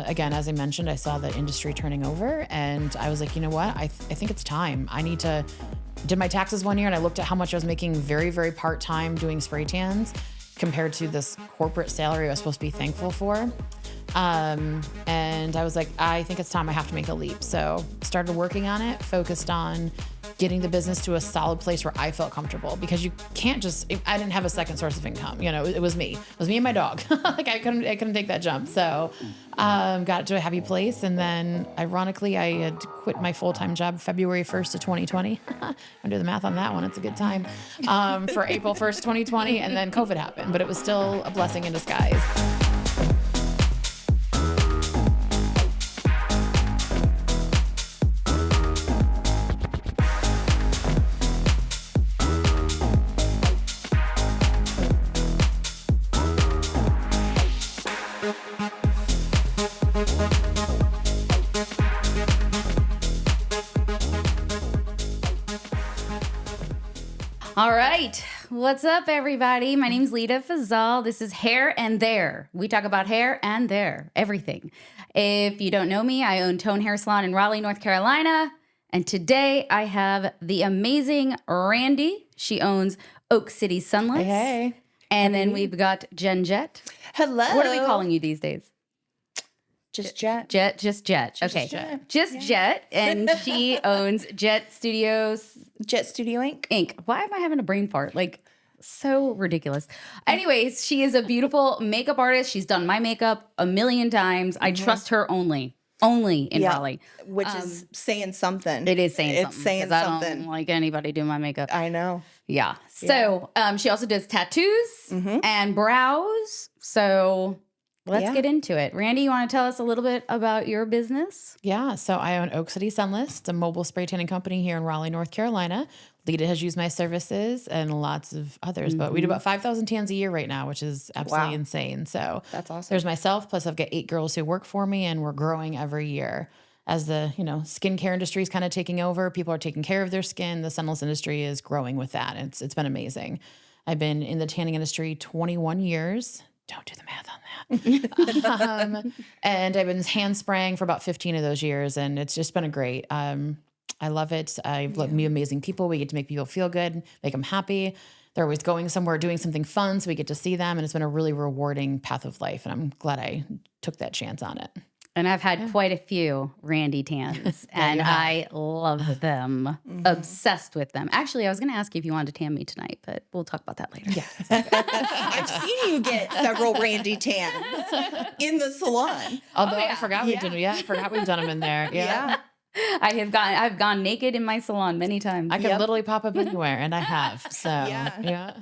Again, as I mentioned, I saw the industry turning over and I was like, you know what? I think it's time. I need to did my taxes one year and I looked at how much I was making very, very part-time doing spray tans compared to this corporate salary I was supposed to be thankful for. And I was like, I think it's time I have to make a leap. So started working on it, focused on getting the business to a solid place where I felt comfortable, because you can't just, I didn't have a second source of income. You know, it was me and my dog. Like I couldn't take that jump. So, got it to a happy place. And then ironically, I had quit my full-time job February 1st of 2020. I do the math on that one. It's a good time, for April 1st, 2020. And then COVID happened, but it was still a blessing in disguise. All right. What's up, everybody? My name's Leda Fazal. This is Hair and There. We talk about hair and there, everything. If you don't know me, I own Tone Hair Salon in Raleigh, North Carolina. And today I have the amazing Randi. She owns Oak City Sunless. Hey. And then we've got Jen Jet. Hello. What are we calling you these days? Just Jet. Just Jet. Okay. Just Jet. And she owns Jet Studios. Jet Studio Inc. Why am I having a brain fart? Like, so ridiculous. Anyways, she is a beautiful makeup artist. She's done my makeup a million times. I trust her only in Raleigh. Which is saying something. It is saying something. It's saying 'cause something. I don't like anybody do my makeup. I know. Yeah. So she also does tattoos and brows. So let's get into it. Randi, you want to tell us a little bit about your business? Yeah, so I own Oak City Sunless. It's a mobile spray tanning company here in Raleigh, North Carolina. Leda has used my services and lots of others, but we do about 5,000 tans a year right now, which is absolutely insane. So That's awesome. There's myself, plus I've got 8 girls who work for me, and we're growing every year. As the, skincare industry is kind of taking over, people are taking care of their skin. The sunless industry is growing with that. It's been amazing. I've been in the tanning industry 21 years. Don't do the math on that. And I've been hand spraying for about 15 of those years, and it's just been a great. I love it. I've meet amazing people. We get to make people feel good, make them happy. They're always going somewhere, doing something fun, so we get to see them, and it's been a really rewarding path of life, and I'm glad I took that chance on it. And I've had quite a few Randi tans, and I love them. Obsessed with them. Actually, I was going to ask you if you wanted to tan me tonight, but we'll talk about that later. Yeah. I've seen you get several Randi tans in the salon. Although I forgot we did. Yeah, I forgot we've done them in there. Yeah. I've gone naked in my salon many times. I can literally pop up anywhere, and I have. So, yeah.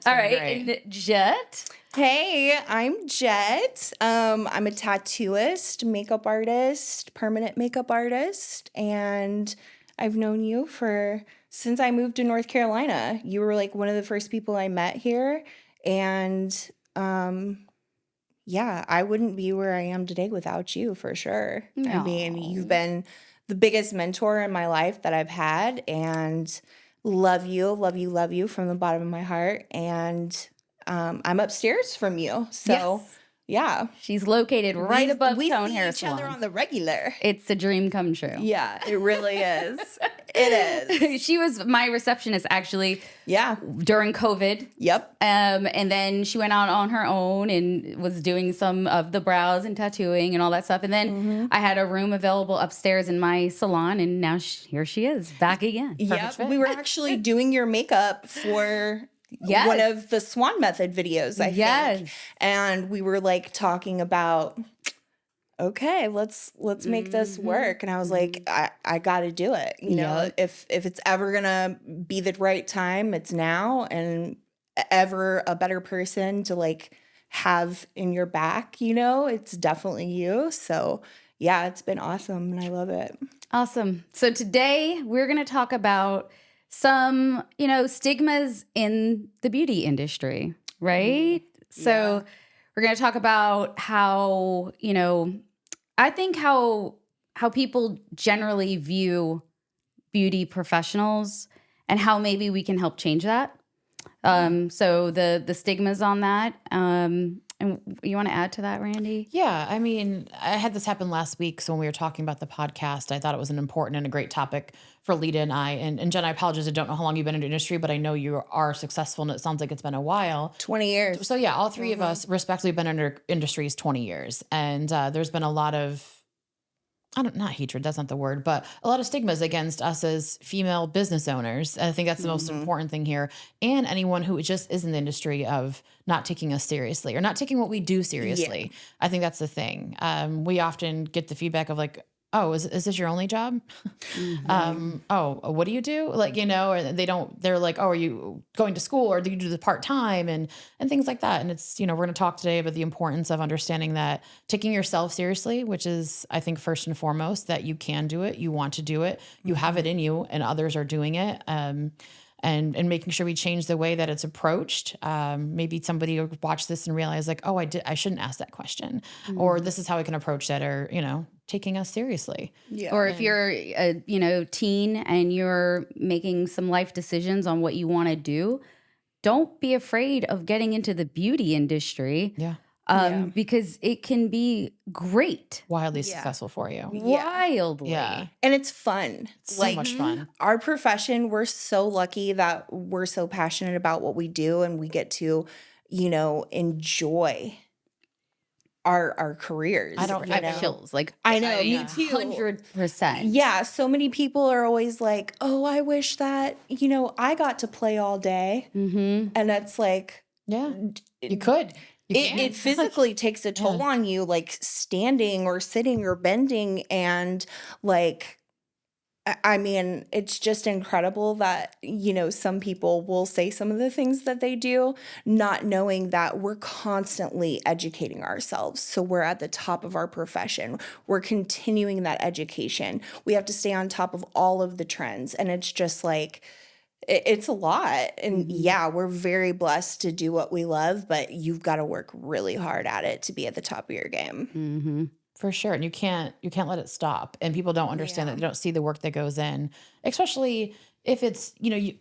All right. And Jet. Hey, I'm Jet. I'm a tattooist, makeup artist, permanent makeup artist, and I've known you since I moved to North Carolina. You were like one of the first people I met here, and I wouldn't be where I am today without you, for sure. I mean, you've been the biggest mentor in my life that I've had, and love you from the bottom of my heart. And I'm upstairs from you. So, yeah. She's located right above Tone Hair Salon. We see each other on the regular. It's a dream come true. Yeah, it really is. It is. She was my receptionist, actually. Yeah. During COVID. Yep. And then she went out on her own and was doing some of the brows and tattooing and all that stuff. And then I had a room available upstairs in my salon, and now here she is, back again. Yep. We were actually doing your makeup for one of the Swan Method videos, I think. And we were like talking about, okay, let's make this work. And I was like, I got to do it. You know, if it's ever going to be the right time, it's now. And ever a better person to like have in your back, it's definitely you. So yeah, it's been awesome and I love it. Awesome. So today we're going to talk about some, stigmas in the beauty industry, right? So we're going to talk about how, I think how people generally view beauty professionals and how maybe we can help change that. So the stigmas on that. And you want to add to that, Randi? Yeah, I mean, I had this happen last week. So when we were talking about the podcast, I thought it was an important and a great topic for Leda and I. And Jen, I apologize. I don't know how long you've been in the industry, but I know you are successful, and it sounds like it's been a while. 20 years. So yeah, all three of us respectively been in industries 20 years. And there's been a lot of, not hatred, that's not the word, but a lot of stigmas against us as female business owners. And I think that's the most important thing here. And anyone who just is in the industry of not taking us seriously or not taking what we do seriously. Yeah. I think that's the thing. We often get the feedback of like, oh, is this your only job? Oh, what do you do? Like, or they're like, oh, are you going to school or do you do the part-time and things like that. And it's, we're going to talk today about the importance of understanding that taking yourself seriously, which is, I think, first and foremost, that you can do it. You want to do it. You have it in you and others are doing it. And making sure we change the way that it's approached. Maybe somebody will watch this and realize like, oh, I shouldn't ask that question, or this is how I can approach that, or, taking us seriously. Yeah. Or if you're a, teen and you're making some life decisions on what you want to do, don't be afraid of getting into the beauty industry. Yeah. Because it can be great. Wildly successful for you. Wildly. Yeah. And it's fun. It's so much fun. Our profession, we're so lucky that we're so passionate about what we do and we get to, enjoy our careers. I don't have chills. Like I know, me too. 100%. Yeah. So many people are always like, oh, I wish that, I got to play all day. Mm-hmm. And that's like, yeah, you could. It physically takes a toll on you, like standing or sitting or bending. And like, I mean, it's just incredible that, some people will say some of the things that they do, not knowing that we're constantly educating ourselves. So we're at the top of our profession. We're continuing that education. We have to stay on top of all of the trends. And it's just like, it's a lot. And yeah, we're very blessed to do what we love, but you've got to work really hard at it to be at the top of your game. Mm-hmm. For sure. And you can't let it stop. And people don't understand that. They don't see the work that goes in, especially if it's,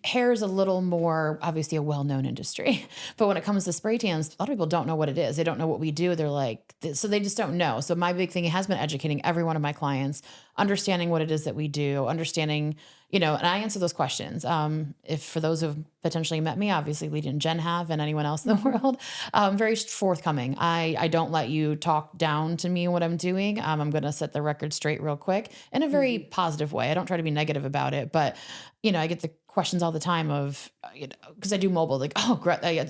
hair is a little more obviously a well-known industry, but when it comes to spray tans, a lot of people don't know what it is. They don't know what we do. They're like, so they just don't know. So my big thing has been educating every one of my clients, understanding what it is that we do, understanding, and I answer those questions. If for those who've potentially met me, obviously Leda and Jen have, and anyone else in the world, very forthcoming. I don't let you talk down to me what I'm doing. I'm going to set the record straight real quick in a very positive way. I don't try to be negative about it, but I get the questions all the time of, because I do mobile, like, oh,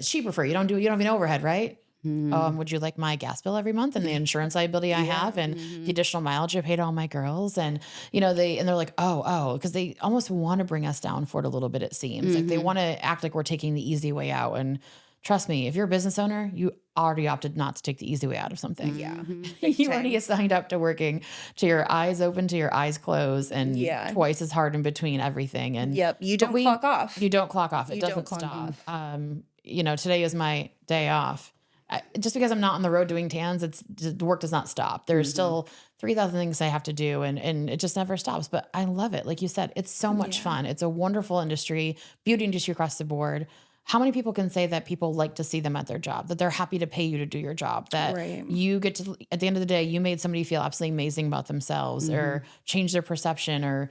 cheaper for you. You don't have an overhead, right? Would you like my gas bill every month and the insurance liability I have and the additional mileage I pay to all my girls? And, they're like, oh, because they almost want to bring us down for it a little bit. It seems like they want to act like we're taking the easy way out. And trust me, if you're a business owner, you already opted not to take the easy way out of something. Yeah. You already signed up to working to your eyes open, to your eyes closed, and twice as hard in between everything. And you don't clock off. You don't clock off. It doesn't stop. Today is my day off. Just because I'm not on the road doing tans, the work does not stop. There's still 3,000 things I have to do, and it just never stops. But I love it. Like you said, it's so much fun. It's a wonderful industry, beauty industry across the board. How many people can say that people like to see them at their job, that they're happy to pay you to do your job, that you get to, at the end of the day, you made somebody feel absolutely amazing about themselves or change their perception or,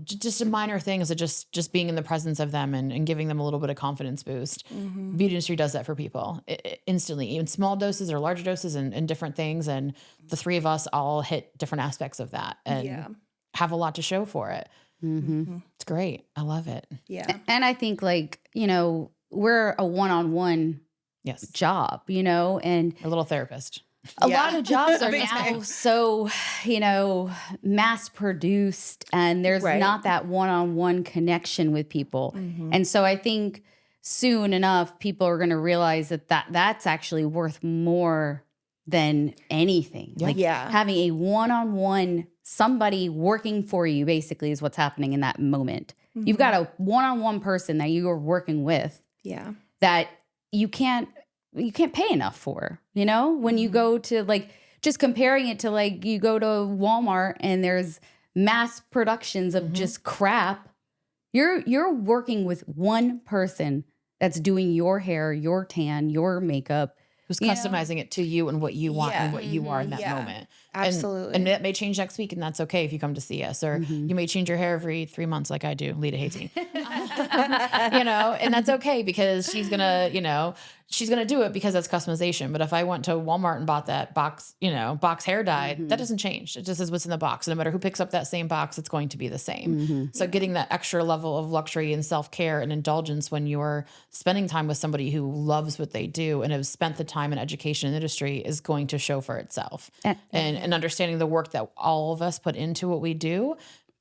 just a minor things of just being in the presence of them and giving them a little bit of confidence boost. Beauty industry does that for people instantly, even small doses or larger doses and different things. And the three of us all hit different aspects of that and have a lot to show for it. It's great. I love it. Yeah. And I think we're a one-on-one job, and a little therapist. A lot of jobs are now so, mass produced and there's not that one-on-one connection with people. And so I think soon enough, people are going to realize that's actually worth more than anything. Having a one-on-one, somebody working for you basically is what's happening in that moment. You've got a one-on-one person that you are working with that you can't pay enough for, when you go to just comparing it to you go to Walmart and there's mass productions of just crap. You're working with one person that's doing your hair, your tan, your makeup, who's customizing it to you and what you want and what you are in that moment. Absolutely. And it may change next week, and that's okay if you come to see us. Or you may change your hair every 3 months like I do. Leda hates me. And that's okay because she's going to do it because that's customization. But if I went to Walmart and bought that box, box hair dye, that doesn't change. It just is what's in the box. And no matter who picks up that same box, it's going to be the same. So getting that extra level of luxury and self-care and indulgence when you're spending time with somebody who loves what they do and has spent the time in education and industry is going to show for itself. And understanding the work that all of us put into what we do,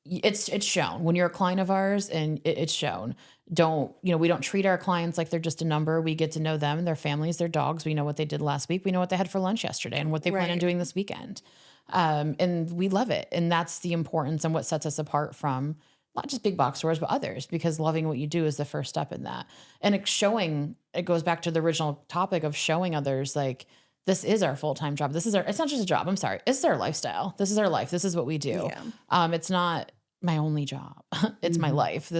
it's shown when you're a client of ours, and it's shown. We don't treat our clients like they're just a number. We get to know them and their families, their dogs. We know what they did last week. We know what they had for lunch yesterday and what they plan on doing this weekend. And we love it. And that's the importance and what sets us apart from not just big box stores, but others, because loving what you do is the first step in that. And it goes back to the original topic of showing others, like, this is our full-time job. It's not just a job. I'm sorry. This is our lifestyle. This is our life. This is what we do. Yeah. It's not my only job. It's my life.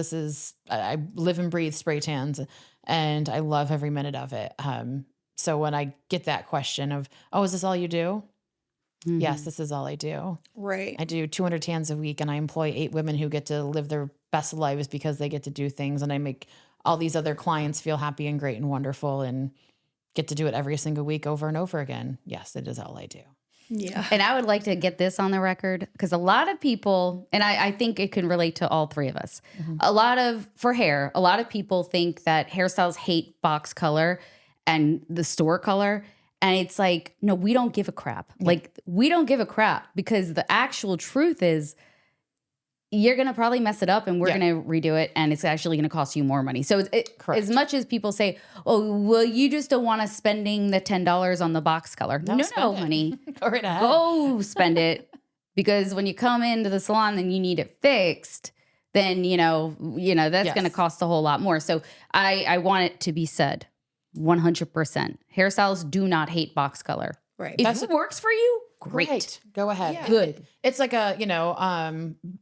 I live and breathe spray tans, and I love every minute of it. So when I get that question of, oh, is this all you do? Yes, this is all I do. Right. I do 200 tans a week, and I employ 8 women who get to live their best lives because they get to do things. And I make all these other clients feel happy and great and wonderful and get to do it every single week over and over again. Yes, it is all I do. Yeah. And I would like to get this on the record because a lot of people, and I think it can relate to all three of us. For hair, a lot of people think that hairstyles hate box color and the store color. And it's like, no, we don't give a crap. Yeah. Like, we don't give a crap because the actual truth is you're going to probably mess it up and we're going to redo it. And it's actually going to cost you more money. So as much as people say, oh, well, you just don't want us spending the $10 on the box color. No, honey. Go right ahead. Go spend it. Because when you come into the salon and you need it fixed, then, that's going to cost a whole lot more. So I want it to be said 100%. Hairstylists do not hate box color. Right. If it works for you, great. Go ahead. Yeah. Good. It's like a,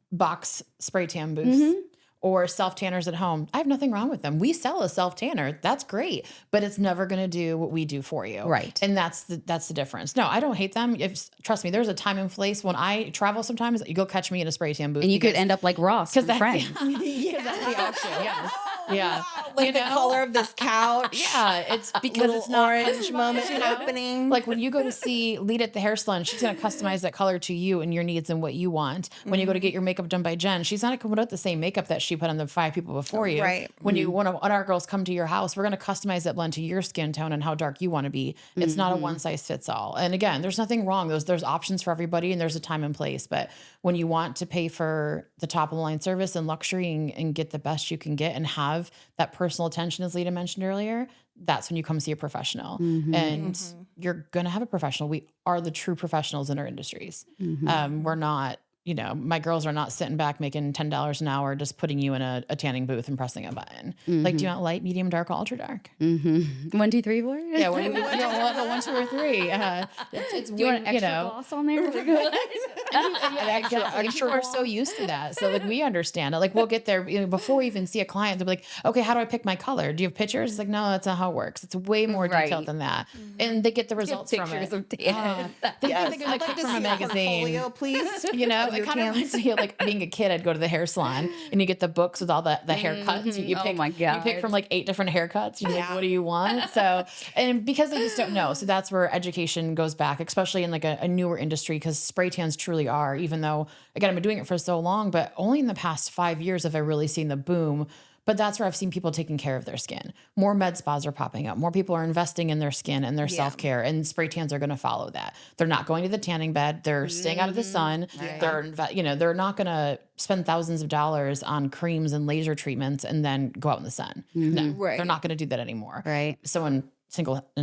box spray tan booth or self tanners at home. I have nothing wrong with them. We sell a self tanner. That's great, but it's never going to do what we do for you. Right. And that's the difference. No, I don't hate them. Trust me, there's a time and place when I travel sometimes you go catch me in a spray tan booth. And you could end up like Ross from Friends. Because that's the option. Yes. Yeah. Like the color of this couch. Yeah. It's because it's not orange moment happening. Like when you go to see Leda at the hair salon, she's going to customize that color to you and your needs and what you want. When you go to get your makeup done by Jen, she's not going to put out the same makeup that she put on the 5 people before you. Right. When when our girls come to your house, we're going to customize that blend to your skin tone and how dark you want to be. It's not a one size fits all. And again, there's nothing wrong. There's options for everybody and there's a time and place. But when you want to pay for the top of the line service and luxury and get the best you can get and have that personal attention, as Leda mentioned earlier, that's when you come see a professional. And you're going to have a professional. We are the true professionals in our industries. We're not, my girls are not sitting back making $10 an hour, just putting you in a tanning booth and pressing a button. Like, do you want light, medium, dark, or ultra dark? 1, 2, 3, 4? Yeah, you want the 1, 2, or 3. It's do you want an extra gloss on there? I'm sure we're so used to that. So like we understand it. Like we'll get there before we even see a client. They'll be like, okay, how do I pick my color? Do you have pictures? It's like, no, that's not how it works. It's way more detailed than that. And they get the results from it. Of tan. They like pick from a magazine. Portfolio, please. It kind of reminds me of like being a kid. I'd go to the hair salon and you get the books with all the haircuts. You pick, oh my God. You pick from like 8 different haircuts. You're like, what do you want? So, and because they just don't know. So that's where education goes back, especially in like a newer industry, because spray tans truly are, even though, again, I've been doing it for so long, but only in the past 5 years have I really seen the boom. But that's where I've seen people taking care of their skin. More med spas are popping up. More people are investing in their skin and their self-care, and spray tans are going to follow that. They're not going to the tanning bed. They're staying out of the sun. Yeah. They're not going to spend thousands of dollars on creams and laser treatments and then go out in the sun. No, they're not going to do that anymore. Right. So in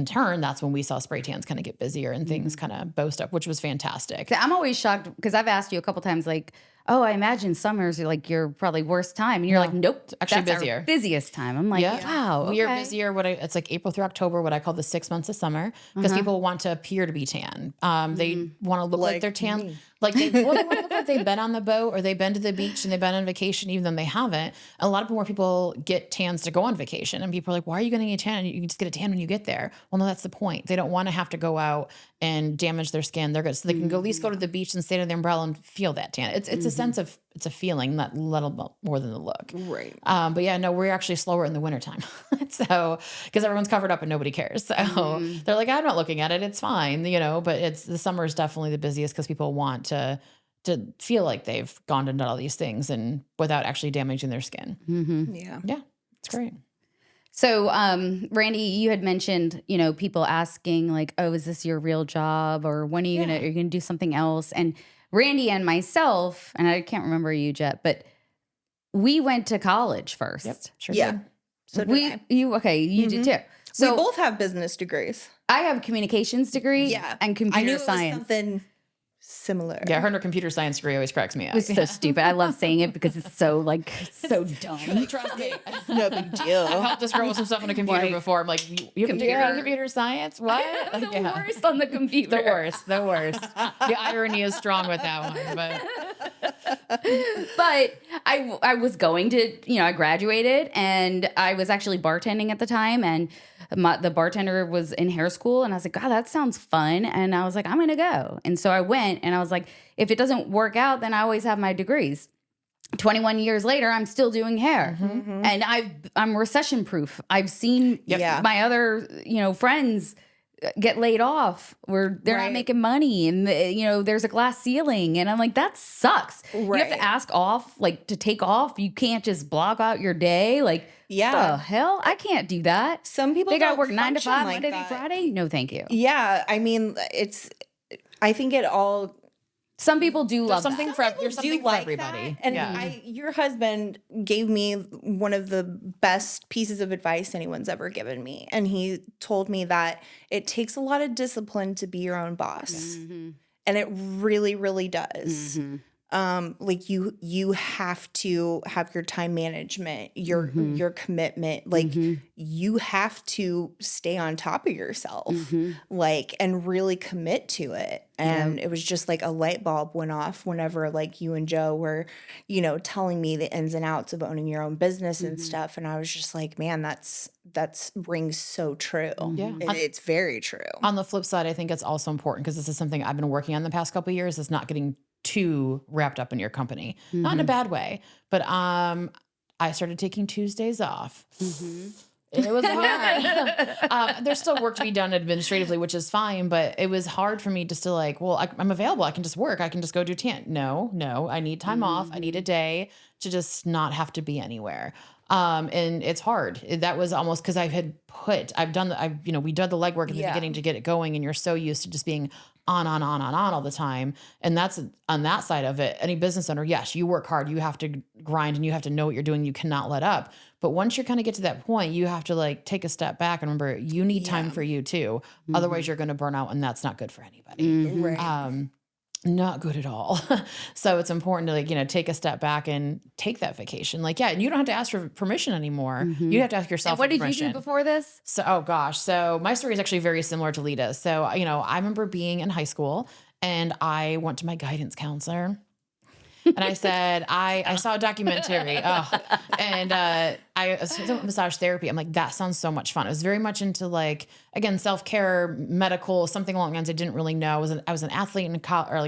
turn, that's when we saw spray tans kind of get busier and things kind of boast up, which was fantastic. I'm always shocked because I've asked you a couple times, like, oh, I imagine summers are like your probably worst time. And you're like, nope, actually that's busier. Our busiest time. I'm like, wow. We are busier. It's like April through October, what I call the 6 months of summer, because people want to appear to be tan. They want to look like they're tan. Like they want to look like they've been on the boat or they've been to the beach and they've been on vacation, even though they haven't. A lot of more people get tans to go on vacation, and people are like, why are you getting a tan? You can just get a tan when you get there. Well, no, that's the point. They don't want to have to go out and damage their skin. They're good. So they can go, at least go to the beach and stay under the umbrella and feel that tan. It's a sense of, it's a feeling, not little more than the look. Right. But yeah, no, we're actually slower in the wintertime. So, because everyone's covered up and nobody cares. So they're like, I'm not looking at it. It's fine, but the summer is definitely the busiest because people want to feel like they've gone and done all these things and without actually damaging their skin. Yeah. Yeah. It's great. So, Randi, you had mentioned, people asking like, oh, is this your real job? Or when are you are you going to do something else? And Randi and myself, and I can't remember you, Jet, but we went to college first. Yep. Sure. Yeah. Did. So did I. You did too. So we both have business degrees. I have a communications degree and computer I knew it was science. something similar. Yeah. Her computer science degree always cracks me up. It's so stupid. I love saying it because it's so so dumb. Trust me. No big deal. I've helped this girl with some stuff on a computer before. I'm like, you have a degree in computer science? What? I'm the worst on the computer. The worst. The irony is strong with that one. But I was going to, I graduated and I was actually bartending at the time, and the bartender was in hair school, and I was like, God, that sounds fun. And I was like, I'm going to go. And so I went, and I was like, if it doesn't work out, then I always have my degrees. 21 years later, I'm still doing hair, and I'm recession proof. I've seen my other, friends get laid off where they're not making money, and there's a glass ceiling, and I'm like, that sucks. You have to ask off, like to take off. You can't just block out your day. Like, the hell? I can't do that. Some people they got to don't work 9 to 5 like Monday that. to Friday. No, thank you. Yeah, I mean, I think it all. Some people do love something that. for something for like everybody. That. And your husband gave me one of the best pieces of advice anyone's ever given me. And he told me that it takes a lot of discipline to be your own boss. And it really, really does. Like you have to have your time management, your commitment. Like you have to stay on top of yourself, like, and really commit to it. And it was just like a light bulb went off whenever like you and Joe were, telling me the ins and outs of owning your own business and stuff. And I was just like, man, that's rings so true. Yeah. It's very true. On the flip side, I think it's also important because this is something I've been working on the past couple of years, is not getting too wrapped up in your company, not in a bad way, but I started taking Tuesdays off. It was hard. There's still work to be done administratively, which is fine, but it was hard for me just to like, well, I'm available. I can just work. I can just go do tan. No, I need time off. I need a day to just not have to be anywhere. And it's hard. That was almost because we did the legwork in the beginning to get it going, and you're so used to just being on all the time. And that's on that side of it. Any business owner, yes, you work hard, you have to grind, and you have to know what you're doing. You cannot let up. But once you kind of get to that point, you have to like take a step back and remember you need time for you too. Otherwise you're going to burn out, and that's not good for anybody. Right. Not good at all. So it's important to take a step back and take that vacation. Like, and you don't have to ask for permission anymore. You have to ask yourself. And what for did permission. you do before this? So, oh gosh. So my story is actually very similar to Leda's. So, I remember being in high school, and I went to my guidance counselor, and I said, I saw a documentary. I saw massage therapy. I'm like, that sounds so much fun. I was very much into like, again, self-care, medical, something along the lines I didn't really know. I was an athlete in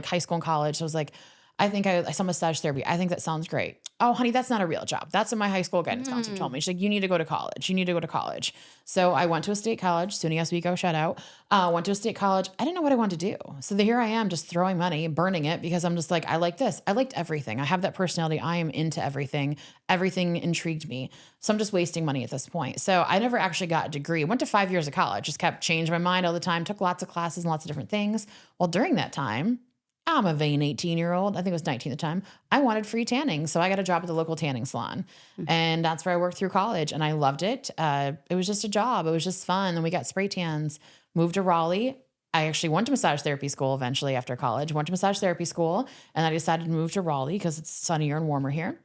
high school and college. So I was like, I think I saw massage therapy. I think that sounds great. Oh, honey, that's not a real job. That's what my high school guidance counselor told me. She's like, you need to go to college. So I went to a state college. SUNY Oswego, shout out. Went to a state college. I didn't know what I wanted to do. So here I am just throwing money, burning it, because I'm just like, I like this. I liked everything. I have that personality. I am into everything. Everything intrigued me. So I'm just wasting money at this point. So I never actually got a degree. Went to 5 years of college, just kept changing my mind all the time, took lots of classes and lots of different things. Well, during that time, I'm a vain 18-year-old. I think it was 19 at the time. I wanted free tanning. So I got a job at the local tanning salon. And that's where I worked through college. And I loved it. It was just a job. It was just fun. And we got spray tans, moved to Raleigh. I actually went to massage therapy school eventually after college. Went to massage therapy school. And I decided to move to Raleigh because it's sunnier and warmer here.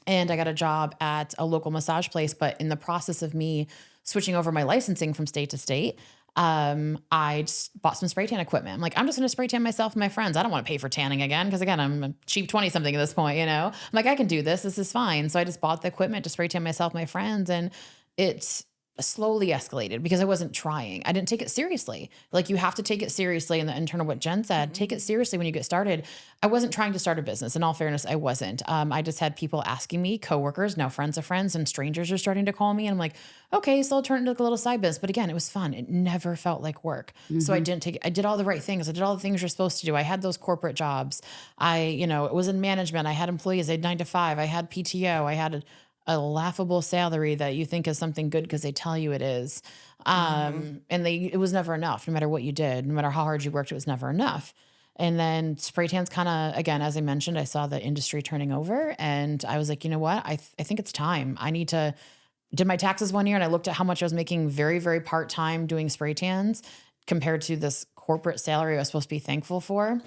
And I got a job at a local massage place. But in the process of me switching over my licensing from state to state, I just bought some spray tan equipment. I'm like, I'm just going to spray tan myself and my friends. I don't want to pay for tanning again. Cause again, I'm a cheap 20 something at this point, I'm like, I can do this. This is fine. So I just bought the equipment to spray tan myself, my friends. And it's slowly escalated because I wasn't trying. I didn't take it seriously. Like you have to take it seriously. And in turn of what Jen said, take it seriously when you get started. I wasn't trying to start a business. In all fairness, I wasn't. I just had people asking me, coworkers, now friends of friends, and strangers are starting to call me. And I'm like, okay, so I'll turn it into like a little side business. But again, it was fun. It never felt like work. So I did all the right things. I did all the things you're supposed to do. I had those corporate jobs. It was in management. I had employees. I had 9 to 5. I had PTO. I had a laughable salary that you think is something good because they tell you it is. And it was never enough. No matter what you did, no matter how hard you worked, it was never enough. And then spray tans kind of, again, as I mentioned, I saw the industry turning over and I was like, you know what? I think it's time. Did my taxes one year and I looked at how much I was making very, very part-time doing spray tans compared to this corporate salary I was supposed to be thankful for.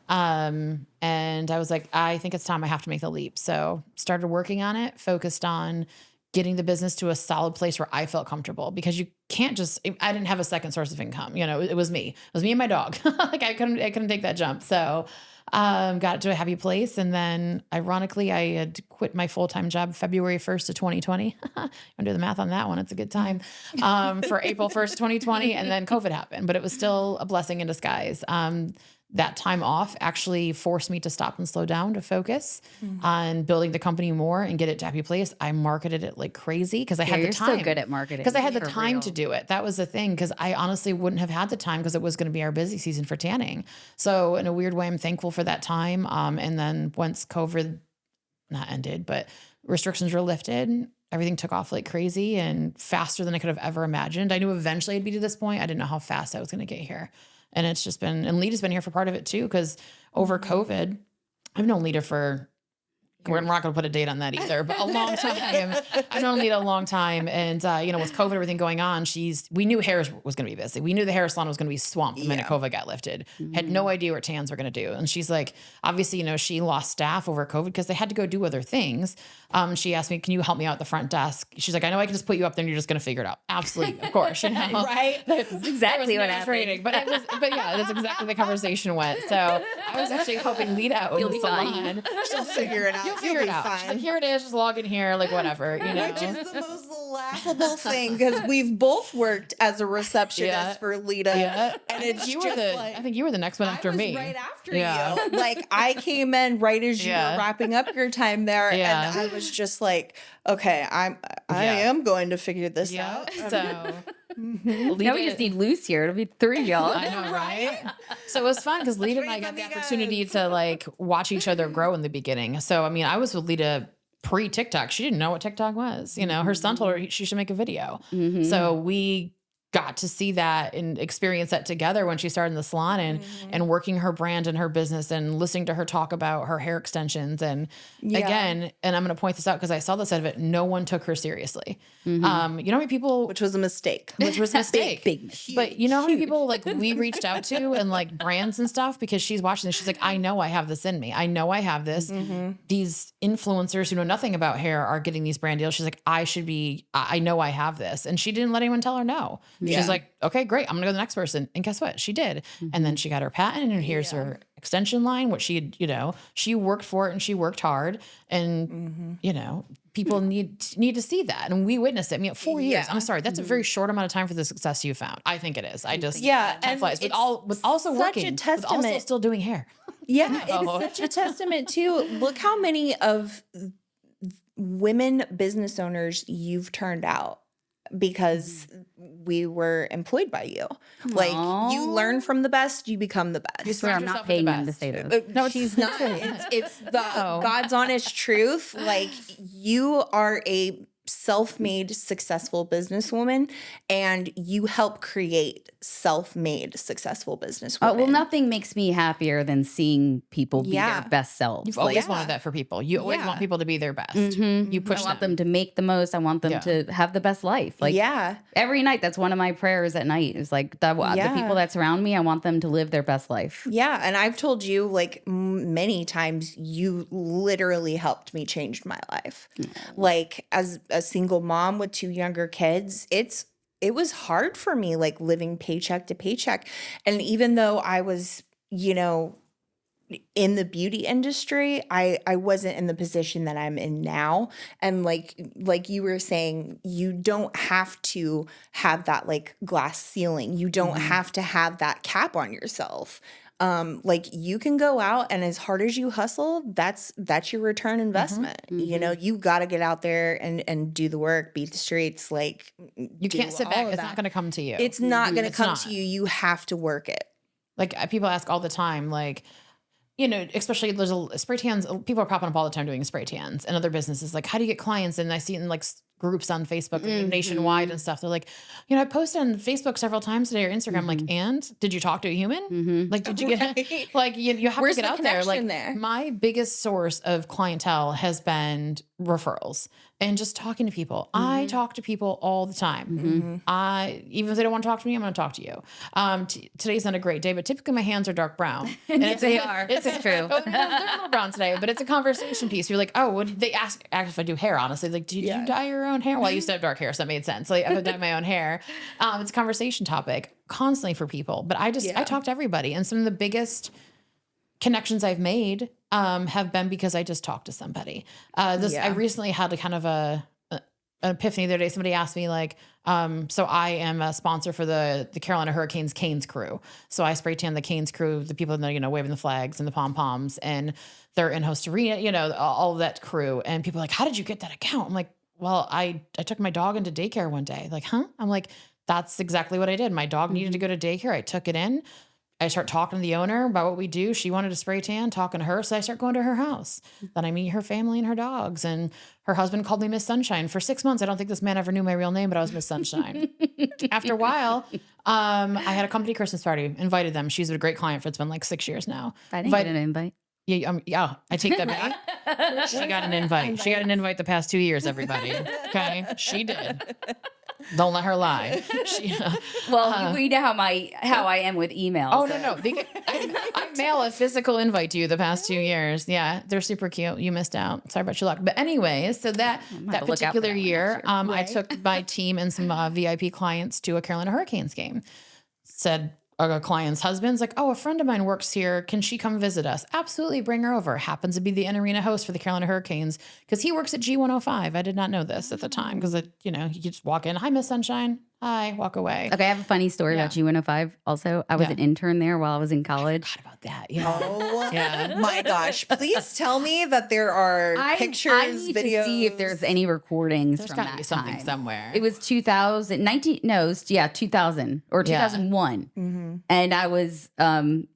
And I was like, I think it's time I have to make the leap. So started working on it, focused on getting the business to a solid place where I felt comfortable because you can't I didn't have a second source of income. It was me. It was me and my dog. Like I couldn't take that jump. So, got it to a happy place. And then ironically, I had quit my full-time job February 1st of 2020. I'm do the math on that one. It's a good time, for April 1st, 2020. And then COVID happened, but it was still a blessing in disguise. That time off actually forced me to stop and slow down to focus on building the company more and get it to a happy place. I marketed it like crazy because I had the time. You're so good at marketing. Because I had the time to do it. That was the thing. Because I honestly wouldn't have had the time because it was going to be our busy season for tanning. So in a weird way, I'm thankful for that time. And then once COVID not ended, but restrictions were lifted, everything took off like crazy and faster than I could have ever imagined. I knew eventually I'd be to this point. I didn't know how fast I was going to get here. And it's just been, and Leda's been here for part of it too, because over COVID, I've known Leda for, we're not going to put a date on that either, but a long time. I've known Leda a long time. And, with COVID, everything going on, we knew hair was going to be busy. We knew the hair salon was going to be swamped the minute COVID got lifted. Had no idea what tans were going to do. And she's like, obviously, she lost staff over COVID because they had to go do other things. She asked me, can you help me out at the front desk? She's like, I know I can just put you up there and you're just going to figure it out. Absolutely. Of course. Right. That's exactly what happened. Training, but yeah, that's exactly the conversation went. So I was actually helping Leda out in the salon. She'll figure it out. You'll figure it out. Like, here it is, just log in here, like whatever, Which is the most laughable thing because we've both worked as a receptionist for Leda. Yeah. And it's I think you were the next one after me. Right after you. Like I came in right as you were wrapping up your time there. Yeah. And I was just like, okay, I am going to figure this out. So now we just need Luce here. It'll be 3 y'all. I know, right? So it was fun because Leda and I got the opportunity to like watch each other grow in the beginning. So, I was with Leda pre-TikTok. She didn't know what TikTok was. Her son told her she should make a video. So we got to see that and experience that together when she started in the salon and working her brand and her business and listening to her talk about her hair extensions. And again, and I'm going to point this out because I saw the side of it. No one took her seriously. You know how many people, which was a mistake, big mistake. But you know how many people like we reached out to and like brands and stuff because she's watching this. She's like, I know I have this in me. I know I have this. These influencers who know nothing about hair are getting these brand deals. She's like, I know I have this. And she didn't let anyone tell her no. She's like, okay, great. I'm gonna go to the next person. And guess what? She did. And then she got her patent and here's her extension line, what she had, she worked for it and she worked hard and, people need to see that. And we witnessed it. 4 years. I'm sorry. That's a very short amount of time for the success you found. I think it is. I just, and flies. With also working, with also still doing hair. Yeah. It's such a testament too. Look how many of women business owners you've turned out because we were employed by you. Aww. Like you learn from the best, you become the best. I swear I'm not paying them to say this. No, she's not. It's the God's honest truth. Like you are a self-made successful businesswoman and you help create self-made successul businesswomen. Well, nothing makes me happier than seeing people be their best selves. You've always wanted that for people. You always want people to be their best. You push I want them to make the most. I want them to have the best life. Like every night, that's one of my prayers at night. Is like the people that surround me, I want them to live their best life. Yeah, and I've told you like many times, you literally helped me change my life. Like as a single mom with 2 younger kids, it's it was hard for me, like living paycheck to paycheck. And even though I was, you know, in the beauty industry, I wasn't in the position that I'm in now. And like you were saying, you don't have to have that like glass ceiling. You don't have to have that cap on yourself. Like you can go out, and as hard as you hustle, that's your return investment. You know, you got to get out there and do the work, beat the streets. Like you can't sit back. It's not going to come to you. It's not going to come to you. You have to work it. Like people ask all the time, like, you know, especially there's spray tans. People are popping up all the time doing spray tans, and other businesses like, how do you get clients? And I see it in like groups on Facebook nationwide and stuff. They're like, you know, I posted on Facebook several times today or Instagram. Like, and did you talk to a human? Like, did you get like you have to get out there? Like, my biggest source of clientele has been referrals and just talking to people. I talk to people all the time. Even if they don't want to talk to me, I'm going to talk to you. Today's not a great day, but typically my hands are dark brown. And It's true. Oh, they're a little brown today, but it's a conversation piece. You're like, oh, what they ask if I do hair, honestly, like, did you dye your own hair? Well, I used to have dark hair, so that made sense. Like, I've dyed my own hair. It's a conversation topic constantly for people, but I talk to everybody. And some of the biggest connections I've made have been because I just talked to somebody. I recently had a kind of an epiphany the other day. Somebody asked me like, so I am a sponsor for the Carolina Hurricanes Canes crew. So I spray tan the Canes crew, the people that, you know, waving the flags and the pom-poms and their in-host arena, you know, all of that crew. And people are like, how did you get that account? I'm like, well, I took my dog into daycare one day. Like, huh? I'm like, that's exactly what I did. My dog needed to go to daycare. I took it in. I start talking to the owner about what we do. She wanted to spray tan, talking to her. So I start going to her house. Then I meet her family and her dogs. And her husband called me Miss Sunshine for 6 months. I don't think this man ever knew my real name, but I was Miss Sunshine. After a while, I had a company Christmas party, invited them. She's a great client for, it's been like 6 years now. I didn't get an invite. Yeah, I take that back. She got an invite. She got an invite the past 2 years, everybody. Okay? She did. Don't let her lie. We know how I am with emails. Oh, so. No. I mail a physical invite to you the past 2 years. Yeah, they're super cute. You missed out. Sorry about your luck. But anyways, so that particular year, I took my team and some VIP clients to a Carolina Hurricanes game. Said a client's husband's like, oh, a friend of mine works here. Can she come visit us? Absolutely, bring her over. Happens to be the in-arena host for the Carolina Hurricanes because he works at G105. I did not know this at the time because, you just walk in. Hi, Miss Sunshine. Hi, walk away. Okay, I have a funny story about G105 also. I was an intern there while I was in college. I forgot about that. Yeah. Oh my gosh. Please tell me that there are pictures, I need videos. To see if there's any recordings There's from gotta that be something time. somewhere. It was 2000 or 2001. And I was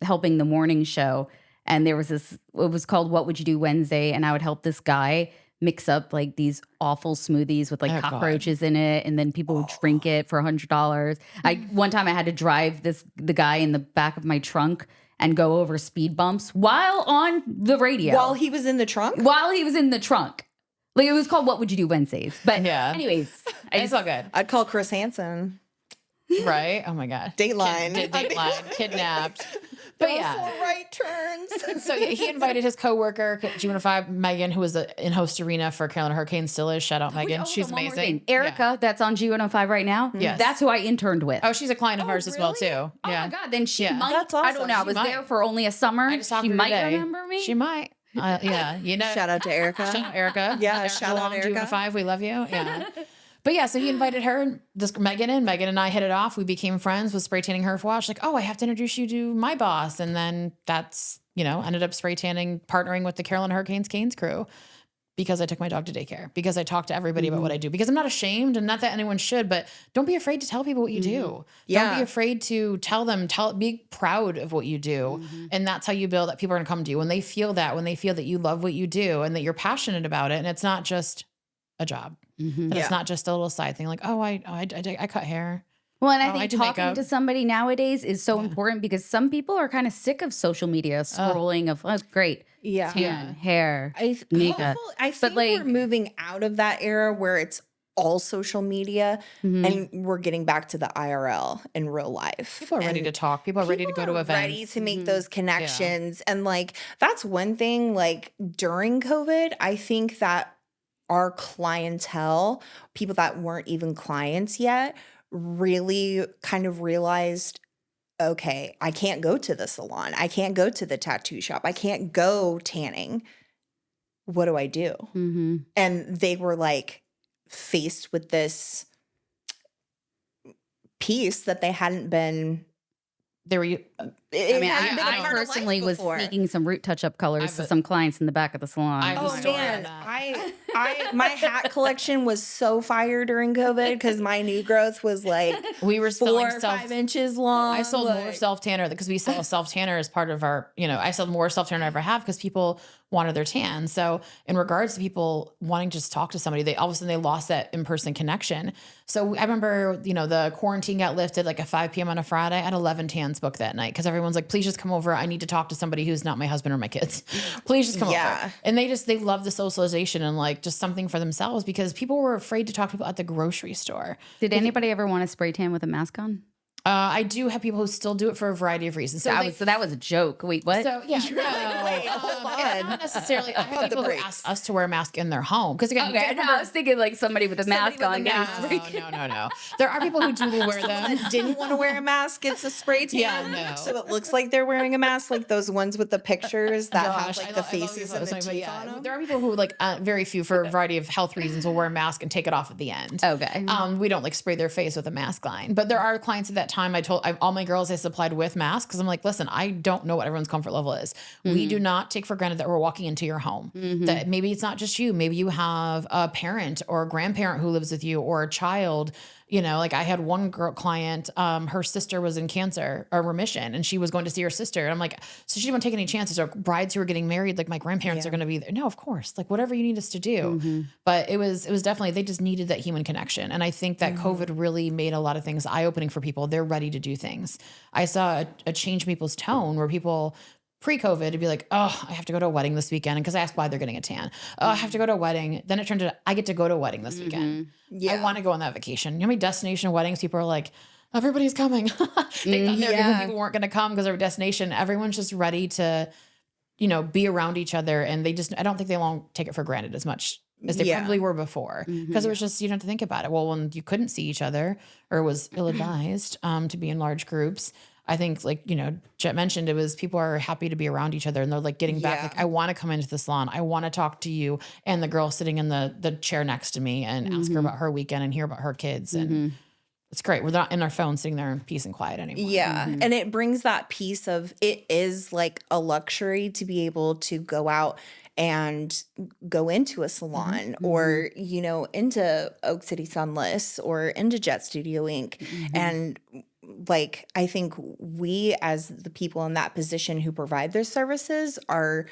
helping the morning show, and there was it was called What Would You Do Wednesday, and I would help this guy mix up like these awful smoothies with like cockroaches in it, and then people would drink it for $100. One time I had to drive the guy in the back of my trunk and go over speed bumps while on the radio. While he was in the trunk? While he was in the trunk. Like, it was called What Would You Do Wednesdays. But anyways. It's all good. I'd call Chris Hansen. Right? Oh my God. Dateline. Dateline. Kidnapped. But for right turns. So he invited his coworker, G105, Megan, who was the in-host arena for Carolina Hurricanes, still is. Shout out Megan. She's amazing. Erica, that's on G105 right now. Yes. That's who I interned with. Oh, she's a client of ours as well, too. Oh my God. Then she might. That's awesome. I don't know. I was there for only a summer. I just talked she to her might today. remember me. She might. Shout out to Erica. Shout out Erica. Yeah, shout out Erica. G105, we love you. Yeah. But yeah, so he invited her, Megan and I hit it off. We became friends, was spray tanning her for a while. She's like, oh, I have to introduce you to my boss. And then that's, ended up spray tanning, partnering with the Carolina Hurricanes Canes crew because I took my dog to daycare, because I talk to everybody about what I do, because I'm not ashamed, and not that anyone should, but don't be afraid to tell people what you do. Yeah. Don't be afraid to tell them, be proud of what you do. And that's how you build that people are going to come to you when they feel that you love what you do and that you're passionate about it. And it's not just a job. And it's not just a little side thing like, oh, I cut hair. Well, and I think talking to somebody nowadays is so important because some people are kind of sick of social media scrolling of, oh, great. Yeah. Tan, hair, makeup. I think like, we're moving out of that era where it's all social media and we're getting back to the IRL in real life. People are ready to talk. People are ready to go to events. Ready to make those connections. And like, that's one thing, like during COVID, I think that our clientele, people that weren't even clients yet, really kind of realized, okay, I can't go to the salon. I can't go to the tattoo shop. I can't go tanning. What do I do? Mm-hmm. And they were like faced with this piece that they hadn't been. They were. I personally was sneaking some root touch-up colors to some clients in the back of the salon. Oh man, my hat collection was so fire during COVID because my new growth was like we were 4 or 5 inches long. I sold more self tanner because we sell self tanner as part of our. I sold more self tanner than I ever have because people wanted their tan. So in regards to people wanting to just talk to somebody, they all of a sudden they lost that in-person connection. So I remember, the quarantine got lifted like at 5 p.m. on a Friday. I had 11 tans booked that night because everyone's like, please just come over. I need to talk to somebody who's not my husband or my kids. Please just come over. And they love the socialization and like just something for themselves because people were afraid to talk to people at the grocery store. Did anybody ever want to spray tan with a mask on? I do have people who still do it for a variety of reasons. So that was a joke. Wait, what? So yeah, not necessarily. I have people who ask us to wear a mask in their home because again, I was thinking like somebody with a mask on. No. There are people who do wear them. Didn't want to wear a mask. It's a spray tan. Yeah, no. So it looks like they're wearing a mask, like those ones with the pictures that have like the faces and the teeth on them. There are people who very few for a variety of health reasons will wear a mask and take it off at the end. Okay. We don't like spray their face with a mask line, but there are clients at that time. I told all my girls I supplied with masks because I'm like, listen, I don't know what everyone's comfort level is. Mm-hmm. We do not take for granted that we're walking into your home. Mm-hmm. That maybe it's not just you. Maybe you have a parent or a grandparent who lives with you or a child. Like I had one girl client, her sister was in cancer or remission and she was going to see her sister. And I'm like, so she didn't want to take any chances or brides who are getting married. Like my grandparents are going to be there. No, of course, like whatever you need us to do. Mm-hmm. But it was definitely, they just needed that human connection. And I think that COVID really made a lot of things eye-opening for people. They're ready to do things. I saw a change in people's tone where people pre-COVID, it'd be like, oh, I have to go to a wedding this weekend. Because I asked why they're getting a tan. Oh, I have to go to a wedding. Then it turned to, I get to go to a wedding this weekend. Yeah. I want to go on that vacation. You know how many destination weddings people are like, everybody's coming. They thought people weren't going to come because they're a destination. Everyone's just ready to, be around each other. And I don't think they won't take it for granted as much as they probably were before. Because it was just, you don't have to think about it. Well, when you couldn't see each other or it was ill-advised to be in large groups, I think like, Jet mentioned it was people are happy to be around each other and they're like getting back. Like, I want to come into the salon. I want to talk to you and the girl sitting in the chair next to me and ask her about her weekend and hear about her kids. And it's great. We're not in our phone sitting there in peace and quiet anymore. Yeah. And it brings that piece of it is like a luxury to be able to go out and go into a salon or, into Oak City Sunless or into Jet Studio Inc. And like, I think we as the people in that position who provide their services are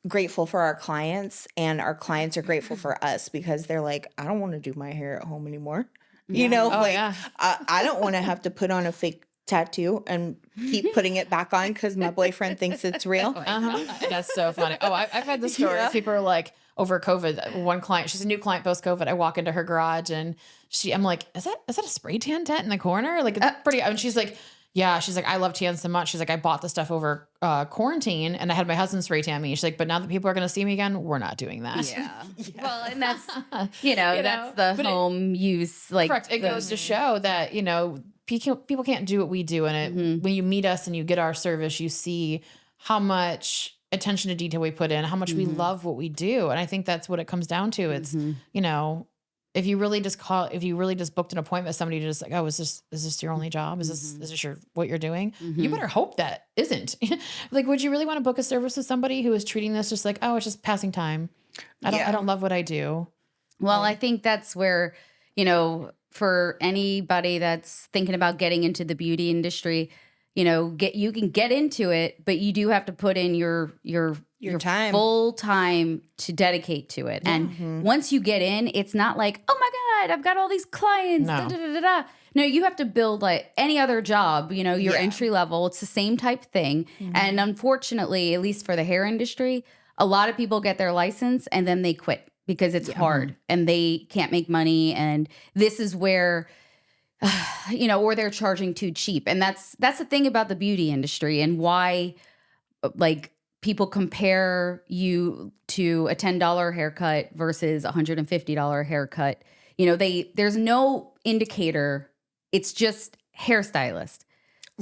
grateful for our clients and our clients are grateful for us because they're like, I don't want to do my hair at home anymore. I don't want to have to put on a fake tattoo and keep putting it back on because my boyfriend thinks it's real. That's so funny. Oh, I've had this story. People are like, over COVID, one client, she's a new client post-COVID. I walk into her garage and I'm like, is that a spray tan tent in the corner? Like, it's pretty, and she's like, yeah, she's like, I love tan so much. She's like, I bought the stuff over quarantine and I had my husband spray tan me. She's like, but now that people are going to see me again, we're not doing that. Yeah. Well, and that's, that's the home use. Like, correct. It goes to show that, people can't do what we do. And when you meet us and you get our service, you see how much attention to detail we put in, how much we love what we do. And I think that's what it comes down to. It's, if you really just booked an appointment with somebody to just like, oh, is this your only job? Is this what you're doing? You better hope that isn't. Like, would you really want to book a service with somebody who is treating this just like, oh, it's just passing time. I don't love what I do. Well, I think that's where, for anybody that's thinking about getting into the beauty industry, you can get into it, but you do have to put in your time, full time to dedicate to it. And once you get in, it's not like, oh my God, I've got all these clients. No, no, you have to build like any other job, your entry level. It's the same type thing. And unfortunately, at least for the hair industry, a lot of people get their license and then they quit because it's hard and they can't make money. And this is where or they're charging too cheap. And that's the thing about the beauty industry and why like people compare you to a $10 haircut versus $150 haircut. There's no indicator. It's just hairstylist.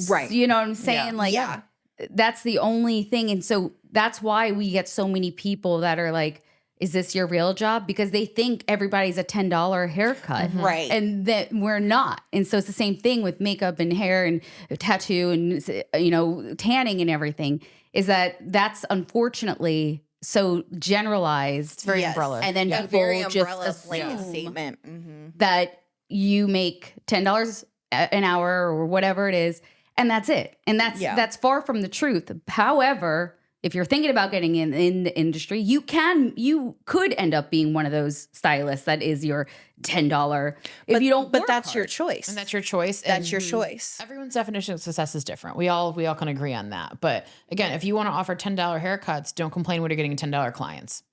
Right. You know what I'm saying? Yeah. Like, Yeah. that's the only thing. And so that's why we get so many people that are like, is this your real job? Because they think everybody's a $10 haircut. Right. And that we're not. And so it's the same thing with makeup and hair and tattoo and, you know, tanning and everything, is that that's unfortunately so generalized. It's very umbrella. And then A people very just umbrella blanket assume statement. that you make $10 an hour or whatever it is, and that's it. And that's far from the truth. However, if you're thinking about getting in the industry, you could end up being one of those stylists that is your $10 if you don't. But that's hard. your choice. And that's your choice. That's your choice. Everyone's definition of success is different. We all can agree on that. But again, if you want to offer $10 haircuts, don't complain when you're getting $10 clients.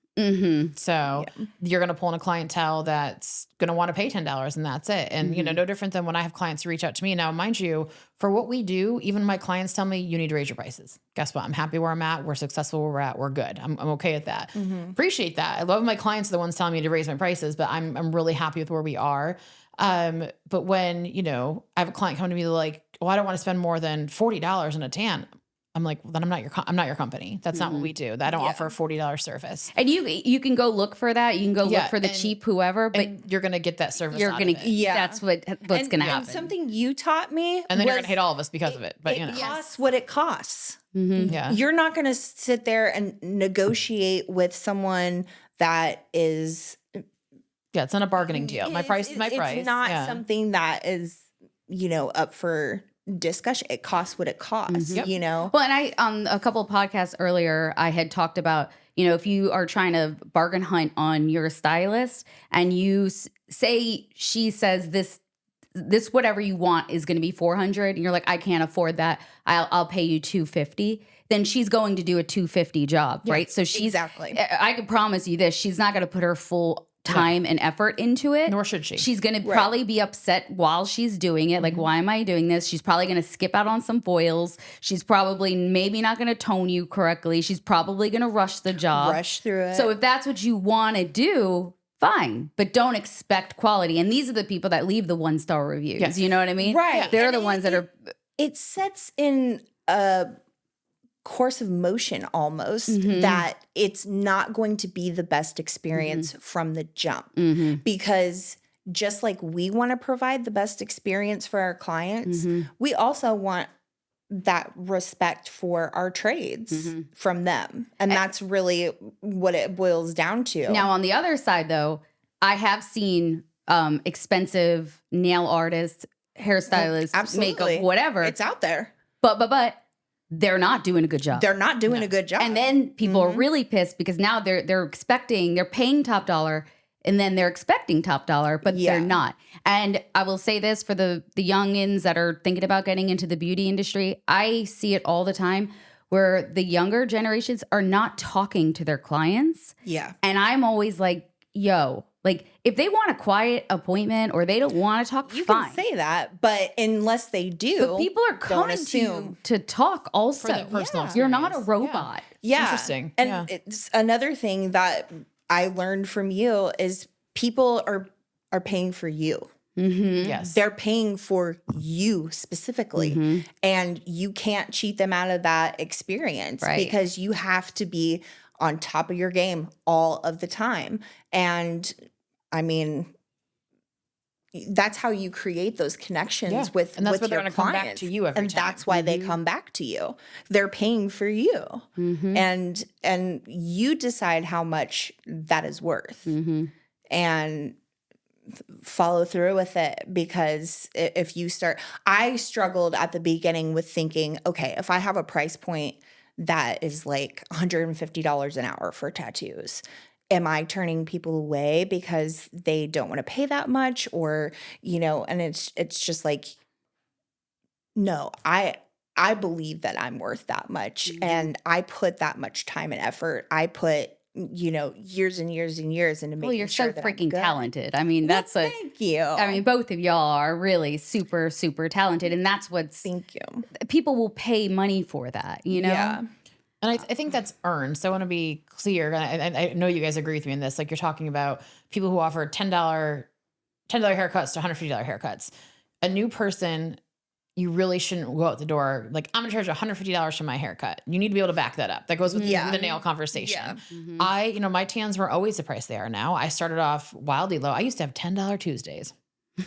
So you're going to pull in a clientele that's going to want to pay $10 and that's it. And, you know, no different than when I have clients who reach out to me. Now, mind you, for what we do, even my clients tell me you need to raise your prices. Guess what? I'm happy where I'm at. We're successful where we're at. We're good. I'm okay with that. Appreciate that. I love my clients are the ones telling me to raise my prices, but I'm really happy with where we are. But when, you know, I have a client come to me like, oh, I don't want to spend more than $40 on a tan. I'm like, well, then I'm not your company. That's not what we do. I don't offer a $40 service. And you can go look for that. You can go look for the cheap whoever, but you're gonna get that service. You're gonna that's what's gonna happen. And something you taught me, and then you're gonna hate all of us because of it. But it costs what it costs. Yeah, you're not gonna sit there and negotiate with someone that is. Yeah, it's not a bargaining deal. My price is my price. It's not something that is, you know, up for discussion. It costs what it costs, you know? Well, and I, on a couple of podcasts earlier, I had talked about, you know, if you are trying to bargain hunt on your stylist and you say, she says this whatever you want is going to be 400 and you're like, I can't afford that. I'll pay you 250. Then she's going to do a 250 job, right? So she's exactly. I can promise you this, she's not going to put her full time and effort into it. Nor should she. She's going to probably be upset while she's doing it. Like, why am I doing this? She's probably going to skip out on some foils. She's probably maybe not going to tone you correctly. She's probably going to rush the job. Rush through it. So if that's what you want to do, fine. But don't expect quality. And these are the people that leave the 1-star reviews. Yes. You know what I mean? Right. They're the ones that are. It sets in a course of motion almost that it's not going to be the best experience from the jump because just like we want to provide the best experience for our clients, we also want that respect for our trades from them. And that's really what it boils down to. Now, on the other side, though, I have seen expensive nail artists, hairstylists, makeup, whatever. It's out there. But they're not doing a good job. They're not doing a good job. And then people are really pissed because now they're paying top dollar and then they're expecting top dollar, but they're not. And I will say this for the youngins that are thinking about getting into the beauty industry, I see it all the time where the younger generations are not talking to their clients. Yeah. And I'm always like, yo, like if they want a quiet appointment or they don't want to talk, you fine. can say that, but unless they do, but people are coming to you to talk also. For their personal experience. You're not a robot. Yeah. Interesting. And it's another thing that I learned from you is people are paying for you. Yes. They're paying for you specifically. And you can't cheat them out of that experience because you have to be on top of your game all of the time. And I mean, that's how you create those connections with and that's why with they're your going to come back clients. to you every and time. that's why they come back to you. They're paying for you, and you decide how much that is worth, and follow through with it. Because if you start, I struggled at the beginning with thinking, okay, if I have a price point that is like $150 an hour for tattoos, am I turning people away because they don't want to pay that much? Or, you know, and it's just like, no, I believe that I'm worth that much. And I put that much time and effort. I put, you know, years and years and years into making you're sure so that freaking I'm good. talented. I mean, that's a Thank you. I mean, both of y'all are really super, super talented. And that's what's Thank you. people will pay money for that, you know? Yeah. And I think that's earned. So I want to be clear. And I know you guys agree with me in this. Like you're talking about people who offer $10 $10 haircuts to $150 haircuts. A new person, you really shouldn't go out the door like, I'm going to charge $150 for my haircut. You need to be able to back that up. That goes with the nail conversation. Yeah. My tans were always the price they are now. I started off wildly low. I used to have $10 Tuesdays.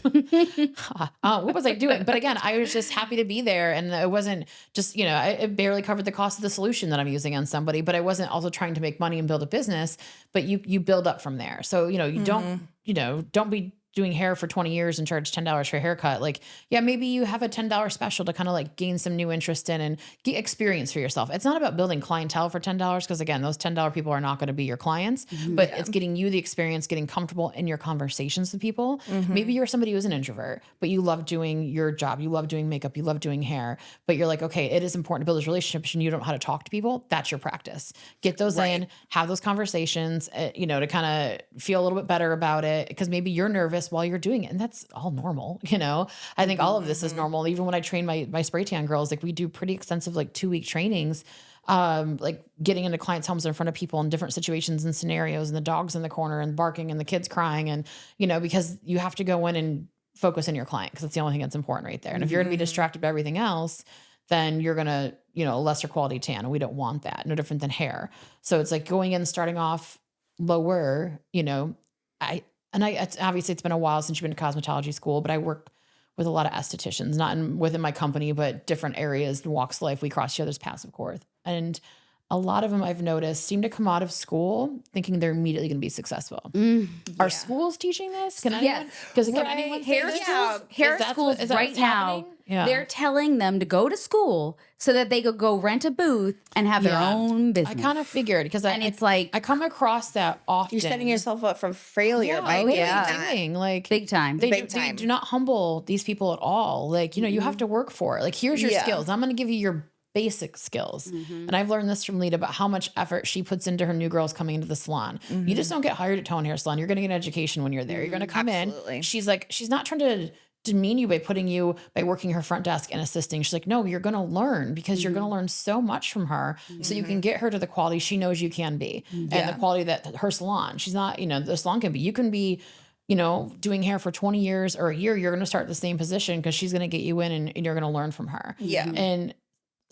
What was I doing? But again, I was just happy to be there. And it wasn't just, it barely covered the cost of the solution that I'm using on somebody, but I wasn't also trying to make money and build a business, but you build up from there. So, you don't be doing hair for 20 years and charge $10 for a haircut. Like, yeah, maybe you have a $10 special to kind of like gain some new interest in and get experience for yourself. It's not about building clientele for $10 because again, those $10 people are not going to be your clients, but it's getting you the experience, getting comfortable in your conversations with people. Maybe you're somebody who's an introvert, but you love doing your job. You love doing makeup. You love doing hair, but you're like, okay, it is important to build those relationships and you don't know how to talk to people. That's your practice. Get those in, have those conversations, to kind of feel a little bit better about it because maybe you're nervous while you're doing it. And that's all normal. I think all of this is normal. Even when I train my spray tan girls, like we do pretty extensive, like 2-week trainings, like getting into clients' homes in front of people in different situations and scenarios and the dogs in the corner and barking and the kids crying. And, because you have to go in and focus on your client because that's the only thing that's important right there. And if you're going to be distracted by everything else, then you're going to, lesser quality tan. And we don't want that. No different than hair. So it's like going in, starting off lower, obviously it's been a while since you've been to cosmetology school, but I work with a lot of estheticians, not within my company, but different areas, walks of life. We cross each other's paths, of course. And a lot of them I've noticed seem to come out of school thinking they're immediately going to be successful. Are schools teaching this? Because hair schools right now, they're telling them to go to school so that they could go rent a booth and have their own business. I kind of figured because it's like I come across that often. You're setting yourself up for failure by doing that. Like big time. They do not humble these people at all. Like, you have to work for it. Like, here's your skills. I'm going to give you your basic skills. And I've learned this from Leda about how much effort she puts into her new girls coming into the salon. You just don't get hired at Tone Hair Salon. You're going to get an education when you're there. You're going to come in. She's not trying to demean you by working her front desk and assisting. She's like, no, you're going to learn because you're going to learn so much from her so you can get her to the quality she knows you can be and the quality that her salon, she's not, the salon can be, you can be, doing hair for 20 years or a year, you're going to start the same position because she's going to get you in and you're going to learn from her. And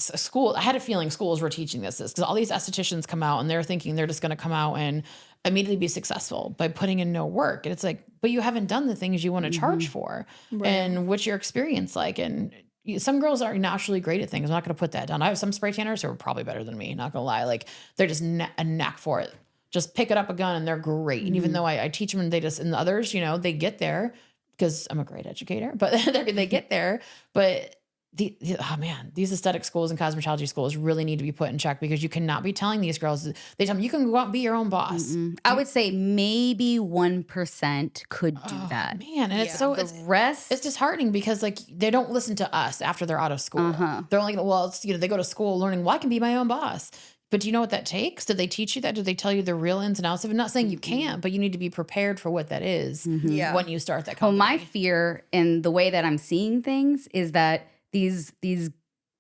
school, I had a feeling schools were teaching this because all these estheticians come out and they're thinking they're just going to come out and immediately be successful by putting in no work. And it's like, but you haven't done the things you want to charge for. And what's your experience like? And some girls are naturally great at things. I'm not going to put that down. I have some spray tanners who are probably better than me, not going to lie. Like they're just a knack for it. Just pick it up a gun and they're great. And even though I teach them and and the others, they get there because I'm a great educator, but they get there. But these aesthetic schools and cosmetology schools really need to be put in check because you cannot be telling these girls, they tell them you can go out and be your own boss. I would say maybe 1% could do that. Man, and it's rest. It's disheartening because like they don't listen to us after they're out of school. They're only they go to school learning, well, I can be my own boss. But do you know what that takes? Did they teach you that? Did they tell you the real ins and outs of it? I'm not saying you can't, but you need to be prepared for what that is when you start that company. Well, my fear in the way that I'm seeing things is that these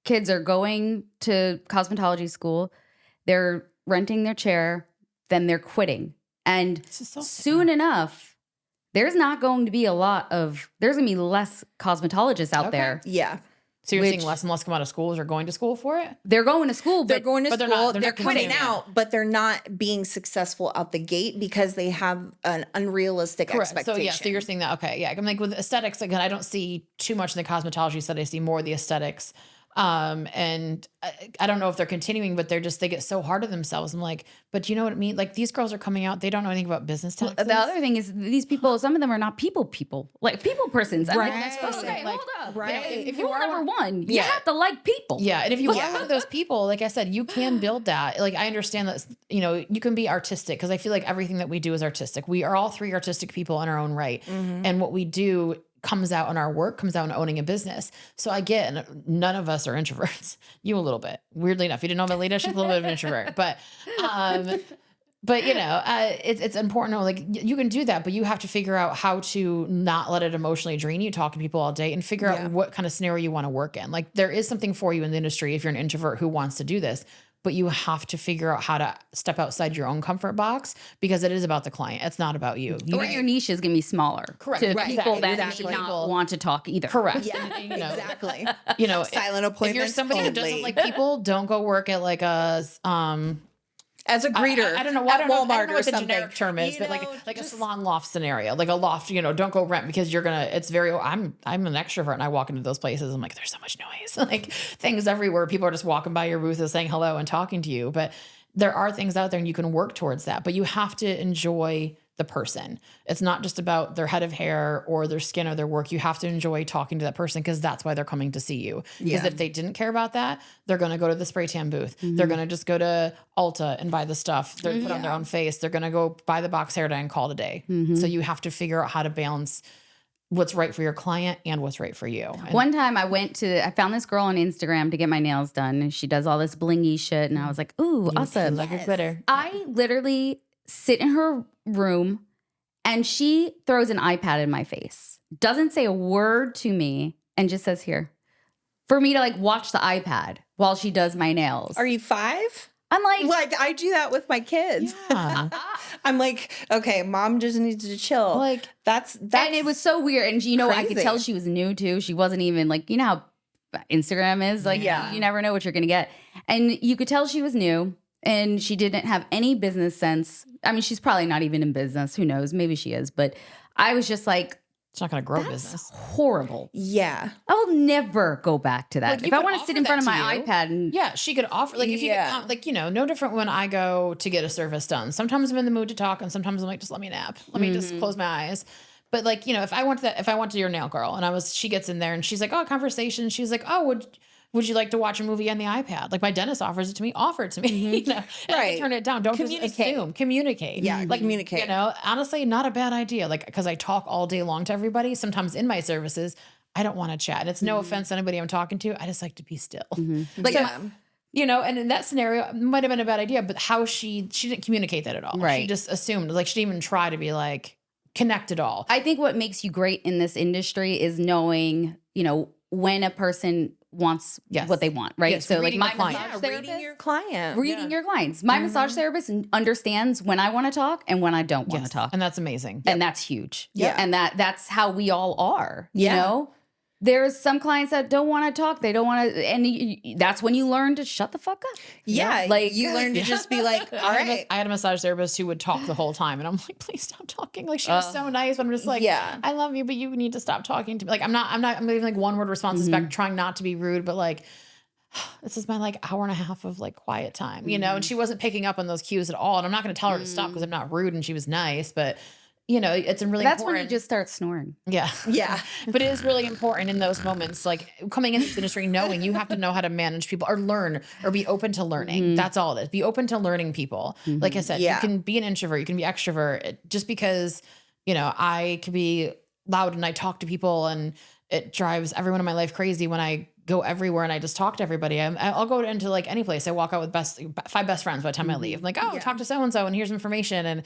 kids are going to cosmetology school, they're renting their chair, then they're quitting. And soon enough, there's going to be less cosmetologists out there. Yeah. So you're seeing less and less come out of schools or going to school for it? They're going to school, they're quitting out, but they're not being successful out the gate because they have an unrealistic expectation. So you're seeing that. Okay. Yeah. I'm like with aesthetics, again, I don't see too much in the cosmetology side. I see more of the aesthetics. And I don't know if they're continuing, but they get so hard on themselves. I'm like, but you know what I mean? Like these girls are coming out, they don't know anything about business taxes. The other thing is these people, some of them are not people, like people persons. Right. Okay, hold up. Right. If you are number one, you have to like people. Yeah. And if you are one of those people, like I said, you can build that. Like I understand that, you can be artistic because I feel like everything that we do is artistic. We are all three artistic people in our own right. And what we do comes out in our work, comes out in owning a business. So I get, and none of us are introverts. You a little bit, weirdly enough. You didn't know about Leda, she's a little bit of an introvert, but it's important to like, you can do that, but you have to figure out how to not let it emotionally drain you, talking to people all day and figure out what kind of scenario you want to work in. Like there is something for you in the industry if you're an introvert who wants to do this, but you have to figure out how to step outside your own comfort box because it is about the client. It's not about you. Or your niche is going to be smaller. Correct. To Right. people that Exactly. may not want to talk either. Correct. Yeah, exactly. If Silent appointments you're somebody only. who doesn't like people, don't go work at like a as a greeter. I don't know. at I don't know Walmart what or the something. generic term is, You but know, like a just- salon loft scenario, like a loft. Don't go rent because you're gonna. It's very. I'm an extrovert and I walk into those places. I'm like, there's so much noise, like things everywhere. People are just walking by your booth and saying hello and talking to you. But there are things out there and you can work towards that. But you have to enjoy the person. It's not just about their head of hair or their skin or their work. You have to enjoy talking to that person because that's why they're coming to see you. Because if they didn't care about that, they're going to go to the spray tan booth. They're going to just go to Ulta and buy the stuff. They're put on their own face. They're going to go buy the box hair dye and call it a day. So you have to figure out how to balance what's right for your client and what's right for you. And One time I found this girl on Instagram to get my nails done, and she does all this blingy shit. And I was like, ooh, awesome. like a glitter. I literally sit in her room and she throws an iPad in my face, doesn't say a word to me, and just says here for me to like watch the iPad while she does my nails. Are you 5? I'm like I do that with my kids. Yeah. I'm like, okay, mom just needs to chill. Like, that's and it was so weird. And I could crazy. tell she was new too. She wasn't even like, how Instagram is like, Yeah. you never know what you're going to get. And you could tell she was new and she didn't have any business sense. I mean, she's probably not even in business. Who knows? Maybe she is. But I was just like, it's not going to grow that's business. horrible. yeah. I'll never go back to that. Like, you if I could want to offer sit in that front of to my you. iPad and Yeah, she could offer, like, if you Yeah. could no different when I go to get a service done. Sometimes I'm in the mood to talk, and sometimes I'm like, just let me nap. Let me just close my eyes. But like, if I went to your nail girl and she gets in there and she's like, oh, conversation. She's like, oh, would you like to watch a movie on the iPad? Like my dentist offers it to me, offer it to me. And I Right. can turn it down. Don't just Communicate. assume. Communicate. Yeah, like communicate. Honestly, not a bad idea. Like because I talk all day long to everybody. Sometimes in my services, I don't want to chat. And it's no offense to anybody I'm talking to. I just like to be still. Like Yeah. and in that scenario, it might have been a bad idea, but how she didn't communicate that at all. Right. She just assumed, like, she didn't even try to be like connect at all. I think what makes you great in this industry is knowing, when a person wants Yes. what they want, right? Yes, so like reading my the client. massage Yeah, therapist, reading your client. reading your clients. My massage therapist understands when I want to talk and when I don't want to talk. And that's amazing. And that's huge. Yeah. And that's how we all are, you Yeah. know? There's some clients that don't want to talk. They don't want to, and that's when you learn to shut the fuck up. Yeah. Like- you learn to just be like, all right. I had a massage therapist who would talk the whole time, and I'm like, please stop talking. Like she was so nice, but I'm just like, Yeah. I love you, but you need to stop talking to me. Like I'm leaving like one word responses back, trying not to be rude, but like, this is my like hour and a half of like quiet time, And she wasn't picking up on those cues at all. And I'm not going to tell her to stop because I'm not rude and she was nice, but it's really That's important. when you just start snoring. Yeah. Yeah. But it is really important in those moments, like coming in this industry, knowing you have to know how to manage people or learn or be open to learning. That's all it is. Be open to learning people. Like I said, Yeah. you can be an introvert, you can be extrovert. Just because, I can be loud and I talk to people and it drives everyone in my life crazy when I go everywhere and I just talk to everybody. I'll go into like any place. I walk out with 5 best friends by the time I leave. I'm like, oh, talk to so-and-so and here's information. And,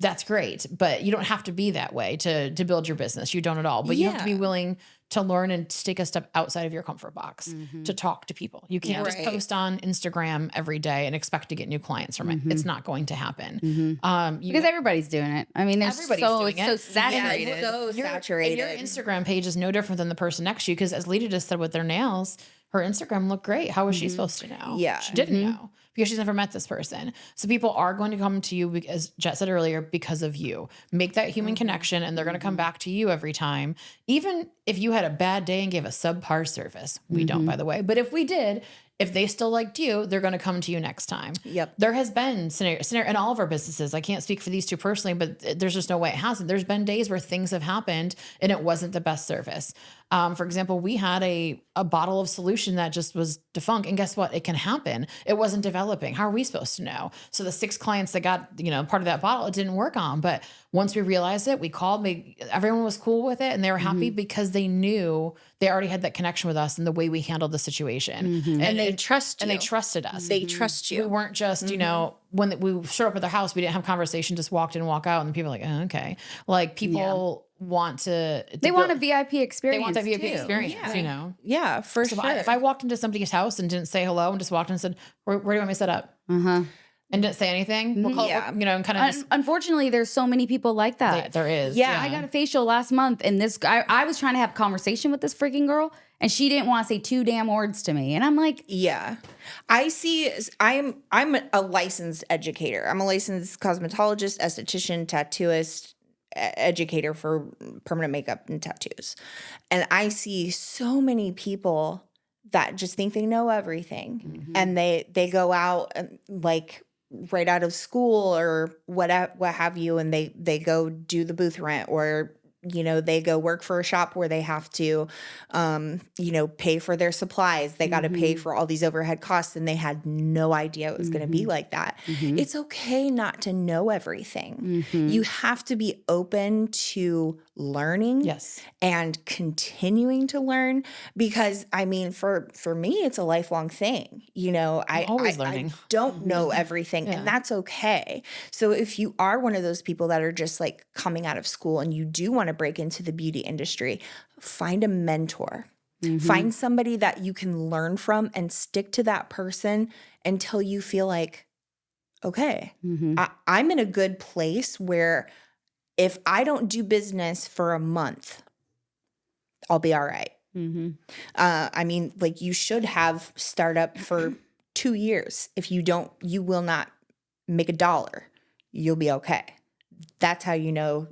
that's great. But you don't have to be that way to build your business. You don't at all. But you have to be Yeah. willing to learn and take a step outside of your comfort box to talk to people. You can't just Right. post on Instagram every day and expect to get new clients from it. It's not going to happen. Because everybody's doing it. I mean, there's Everybody's doing it's so it. saturated. Yeah, so Your- saturated. And your Instagram page is no different than the person next to you. Because as Leda just said with their nails, her Instagram looked great. How was she supposed to know? Yeah. She didn't know because she's never met this person. So people are going to come to you, as Jet said earlier, because of you. Make that human connection and they're going to come back to you every time. Even if you had a bad day and gave a subpar service. We don't, by the way. But if we did, if they still liked you, they're going to come to you next time. Yep. There has been scenario in all of our businesses. I can't speak for these two personally, but there's just no way it hasn't. There's been days where things have happened and it wasn't the best service. For example, we had a bottle of solution that just was defunct. And guess what? It can happen. It wasn't developing. How are we supposed to know? So the 6 clients that got, part of that bottle, it didn't work on. But once we realized it, we called, everyone was cool with it and they were happy because they knew they already had that connection with us and the way we handled the situation. And they trust you. And they trusted us. They trust We you. weren't just, when we showed up at their house, we didn't have conversation, just walked in, walk out. And people were like, oh, okay. Like people want to. They want a VIP experience. They want that VIP too. experience, Yeah. you know? Yeah, for So sure. if I walked into somebody's house and didn't say hello and just walked in and said, where do you want me to set up? And didn't say anything, Yeah. you know, and kind of just. Unfortunately, there's so many people like that. There is. Yeah. I got a facial last month, and this guy, I was trying to have a conversation with this freaking girl, and she didn't want to say 2 damn words to me. And I'm like, yeah. I'm a licensed educator. I'm a licensed cosmetologist, esthetician, tattooist, educator for permanent makeup and tattoos. And I see so many people that just think they know everything. And they go out and like right out of school or what have you, and they go do the booth rent, or you know, they go work for a shop where they have to you know, pay for their supplies. They got to pay for all these overhead costs, and they had no idea it was going to be like that. It's okay not to know everything. You have to be open to learning. Yes. And continuing to learn, because I mean, for me, it's a lifelong thing. You know, always learning. I don't know everything, and that's okay. So if you are one of those people that are just like coming out of school and you do want to break into the beauty industry, find a mentor. Find somebody that you can learn from and stick to that person until you feel like, okay, I'm in a good place where if I don't do business for a month, I'll be all right. I mean, like you should have startup for 2 years. If you don't, you will not make $1. You'll be okay. That's how you know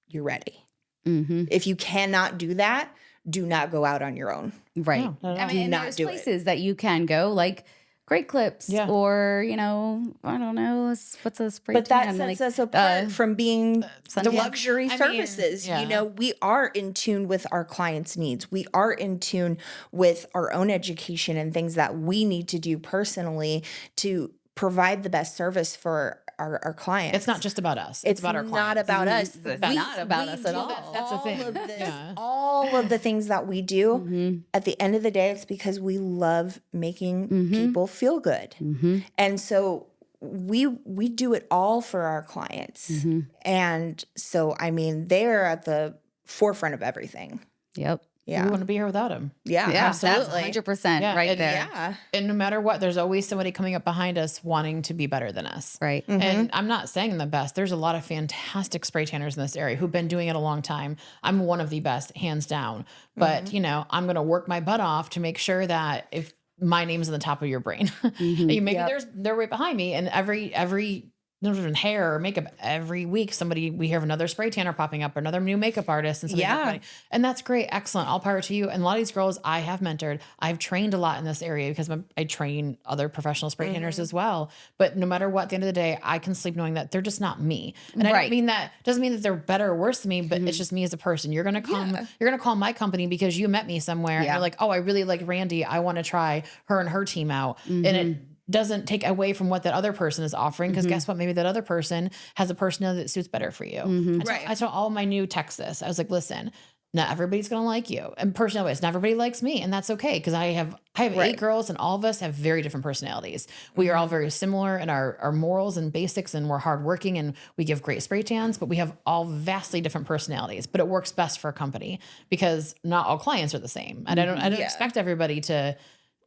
you're ready. If you cannot do that, do not go out on your own. right. No, not at all. I mean, and not there's do it. places that you can go, like Great Clips, Yeah. or, you know, I don't know, what's a spray But that tan? sets like, us apart from being the Suntan. luxury I mean, services. yeah. You know, we are in tune with our clients' needs. We are in tune with our own education and things that we need to do personally to provide the best service for our clients. It's not just about us. It's about our not clients. about us. It's not about us at do all. That's the thing. All of this, Yeah. all of the things that we do, at the end of the day, it's because we love making people feel good. And so we do it all for our clients. And so, I mean, they're at the forefront of everything. Yep. We Yeah. wouldn't be here without them. Yeah, Yeah, absolutely. that's 100% Yeah, right and- there. Yeah. And no matter what, there's always somebody coming up behind us wanting to be better than us. Right. And I'm not saying the best. There's a lot of fantastic spray tanners in this area who've been doing it a long time. I'm one of the best, hands down. But, you know, I'm going to work my butt off to make sure that if my name's in the top of your brain, maybe they're right behind me. And every even hair or makeup, every week we hear of another spray tanner popping up or another new makeup artist and something Yeah. like that. And that's great. Excellent. All power to you. And a lot of these girls I have mentored. I've trained a lot in this area because I train other professional spray tanners as well. But no matter what, at the end of the day, I can sleep knowing that they're just not me. And I Right. don't mean that, doesn't mean that they're better or worse than me, but it's just me as a person. You're going to call my company because you met me somewhere and you're like, oh, I really like Randi. I want to try her and her team out. And it doesn't take away from what that other person is offering. Because guess what? Maybe that other person has a personality that suits better for you. I tell all my new techs this. I was like, listen, not everybody's going to like you. And personality, not everybody likes me. And that's okay. Because I have 8 girls and all of us have very different personalities. We are all very similar in our morals and basics, and we're hardworking and we give great spray tans, but we have all vastly different personalities. But it works best for a company because not all clients are the same. And I don't expect everybody to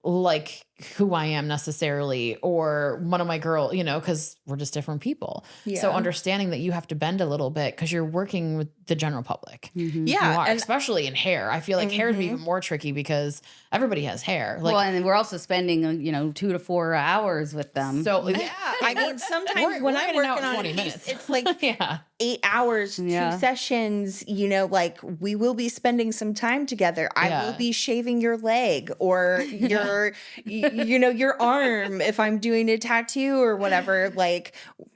like who I am necessarily, or one of my girl, you know, because we're just different people. So understanding that you have to bend a little bit because you're working with the general public. Yeah. You are, And especially in hair. I feel like hair would be even more tricky because everybody has hair. Like, Well, and we're also spending, 2 to 4 hours with them. so yeah, I mean, sometimes We're- when we're I'm in and out working in on 20 a minutes. piece, it's like yeah. 8 hours, Yeah. 2 sessions, you know, like we will be spending some time together. I will Yeah. be shaving your leg or your, your arm if I'm doing a tattoo or whatever. Like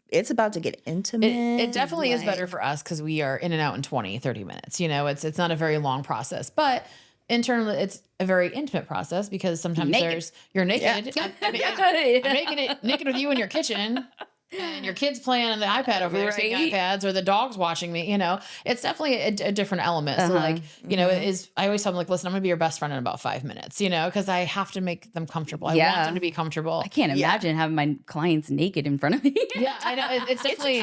it's about to get intimate. It definitely is better for us because we are in and out in 20, 30 minutes. You know, it's not a very long process, but internally it's a very intimate process because sometimes Naked. you're naked. I'm naked with you in your kitchen. and your kids playing on the iPad over there, seeing iPads, or the dog's watching me, it's definitely a different element. So like, I always tell them like, listen, I'm gonna be your best friend in about 5 minutes, because I have to make them comfortable. I want them to be comfortable. I can't imagine having my clients naked in front of me. Yeah, I know. It's definitely,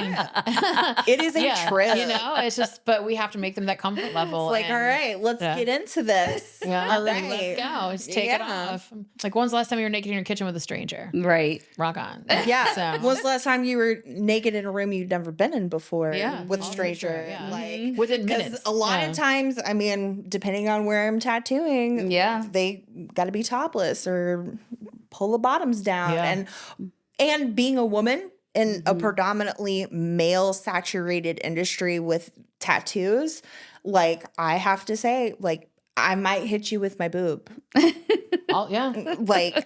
it is a trip. It's just, but we have to make them that comfort level. It's like, all right, let's get into this. Yeah, all right. Let's go. Just take it off. Like, when's the last time you were naked in your kitchen with a stranger? Right. Rock on. Yeah. So. When's the last time you were naked in a room you'd never been in before? Yeah. With a stranger. Sure, yeah. Like within minutes. A lot of times, I mean, depending on where I'm tattooing, they got to be topless or pull the bottoms down. And being a woman in a predominantly male saturated industry with tattoos, like I have to say, like I might hit you with my boob. Like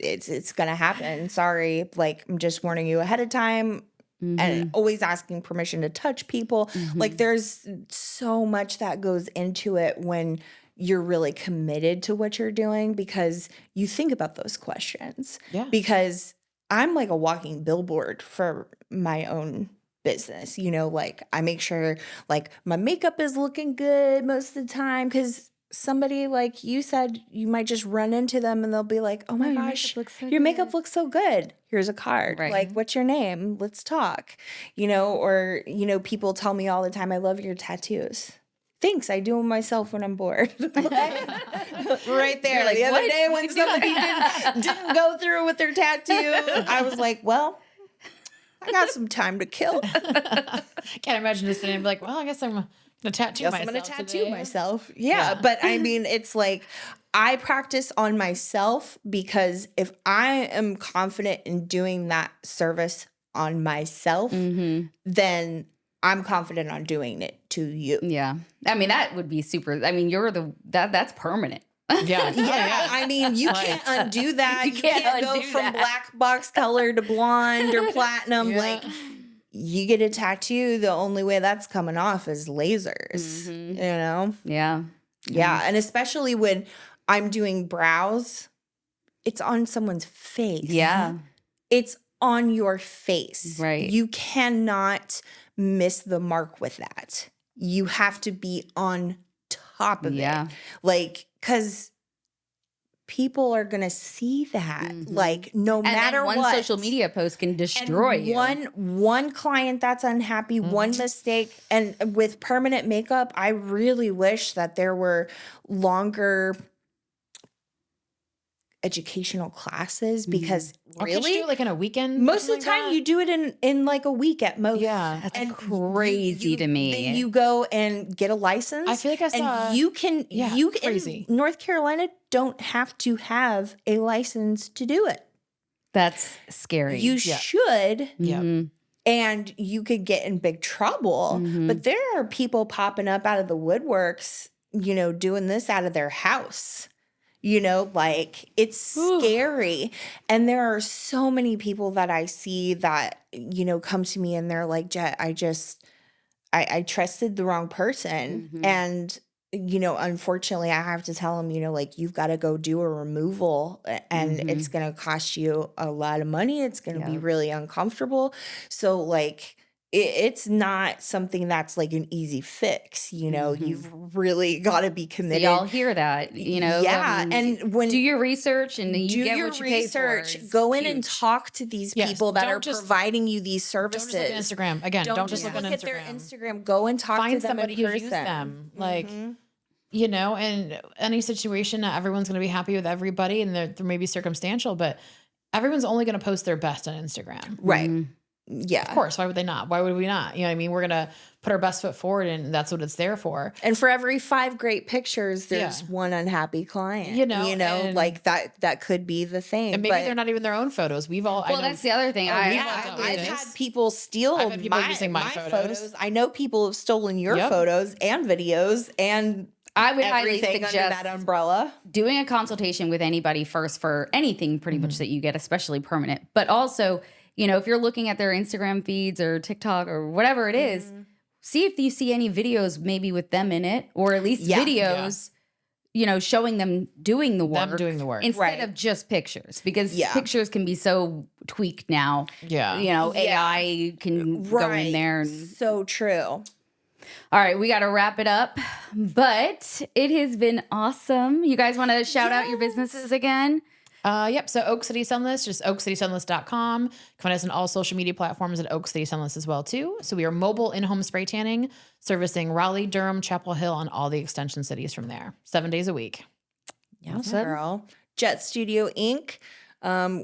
it's gonna happen. Sorry. Like I'm just warning you ahead of time. And always asking permission to touch people. Like there's so much that goes into it when you're really committed to what you're doing, because you think about those questions. Yeah. Because I'm like a walking billboard for my own business. Like I make sure like my makeup is looking good most of the time, because somebody, like you said, you might just run into them and they'll be like, oh my gosh, your makeup looks so good. Here's a card. Right. Like, what's your name? Let's talk. Or, people tell me all the time, I love your tattoos. Thanks. I do them myself when I'm bored. Right there. Like, the other day when somebody didn't go through with their tattoo, I was like, well, I got some time to kill. Can't imagine just sitting and be like, well, I guess I'm going to tattoo myself. I'm going to tattoo today. myself. Yeah. But I mean, it's like I practice on myself, because if I am confident in doing that service on myself, then I'm confident on doing it to you. Yeah. I mean, that would be super. I mean, that's permanent. Yeah. I mean, you can't undo that. You can't go from black box color to blonde or platinum. Yeah. Like, you get a tattoo, the only way that's coming off is lasers, Yeah. Yeah. And especially when I'm doing brows, it's on someone's face. Yeah. It's on your face. Right. You cannot miss the mark with that. You have to be on top of it. Like, because people are going to see that. Like, no matter what. One social media post can destroy you. One client that's unhappy, one mistake. And with permanent makeup, I really wish that there were longer educational classes, because really, can't you do it like in a weekend? Most of the time, you do it in like a week at most. Yeah, that's crazy to me. Then you go and get a license. I feel like I saw. And you can. Crazy. In North Carolina, don't have to have a license to do it. That's scary. You should. Yeah. And you could get in big trouble. But there are people popping up out of the woodworks, doing this out of their house. Like it's scary. And there are so many people that I see that, come to me and they're like, Jet, I trusted the wrong person. And, unfortunately I have to tell them, like you've got to go do a removal and it's going to cost you a lot of money. It's going to be really uncomfortable. So like, it's not something that's like an easy fix, you've really got to be committed. So y'all hear that, Yeah. And when do your research and you get what you pay for. Go in and talk to these people that are providing you these services. Don't just look at Instagram. Again, don't just look at their Instagram. Go and talk to them somebody in person. who uses them. Like, and any situation, not everyone's going to be happy with everybody, and there may be circumstantial, but everyone's only going to post their best on Instagram. Right. Yeah. Of course. Why would they not? Why would we not? You know what I mean? We're going to put our best foot forward, and that's what it's there for. And for every 5 great pictures, there's one unhappy client. Like that could be the thing. And maybe they're not even their own photos. That's the other thing. I've had people steal using my photos. I know people have stolen your photos and videos, and I would highly suggest under that umbrella. Doing a consultation with anybody first for anything pretty much that you get, especially permanent. But also, if you're looking at their Instagram feeds or TikTok or whatever it is, see if you see any videos maybe with them in it, or at least videos showing them doing the work. Them doing the work. Instead of just pictures. Because pictures can be so tweaked now. Yeah. AI can go in there. So true. All right, we got to wrap it up. But it has been awesome. You guys want to shout out your businesses again? Yep. So Oak City Sunless, just oakcitysunless.com. You can find us on all social media platforms at Oak City Sunless as well, too. So we are mobile in-home spray tanning, servicing Raleigh, Durham, Chapel Hill, and all the extension cities from there. 7 days a week. Yes, girl. Jet Studio Inc.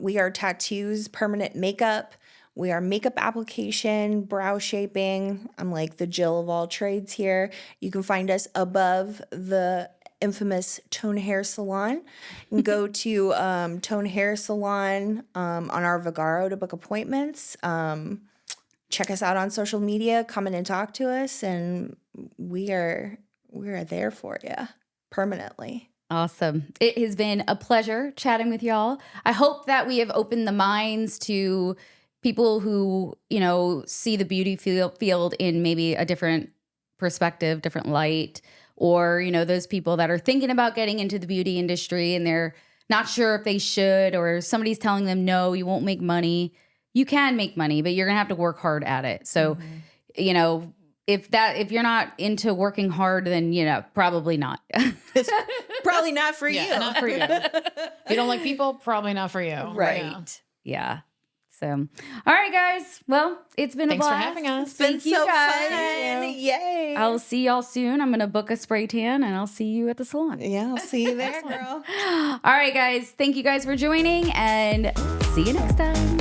We are tattoos, permanent makeup. We are makeup application, brow shaping. I'm like the Jill of all trades here. You can find us above the infamous Tone Hair Salon. You can go to Tone Hair Salon on our Vagaro to book appointments. Check us out on social media. Come in and talk to us, and we are there for you permanently. Awesome. It has been a pleasure chatting with y'all. I hope that we have opened the minds to people who, see the beauty field in maybe a different perspective, different light, or, those people that are thinking about getting into the beauty industry and they're not sure if they should, or somebody's telling them, no, you won't make money. You can make money, but you're going to have to work hard at it. So, if you're not into working hard, then, probably not. It's probably not for you. Not for you. If you don't like people, probably not for you. Right. Yeah. So, all right, guys. Well, it's been a blast. Thanks for having us. Thank you guys. Fun. Yay. I'll see y'all soon. I'm going to book a spray tan and I'll see you at the salon. Yeah, I'll see you there, girl. All right, guys. Thank you guys for joining and see you next time.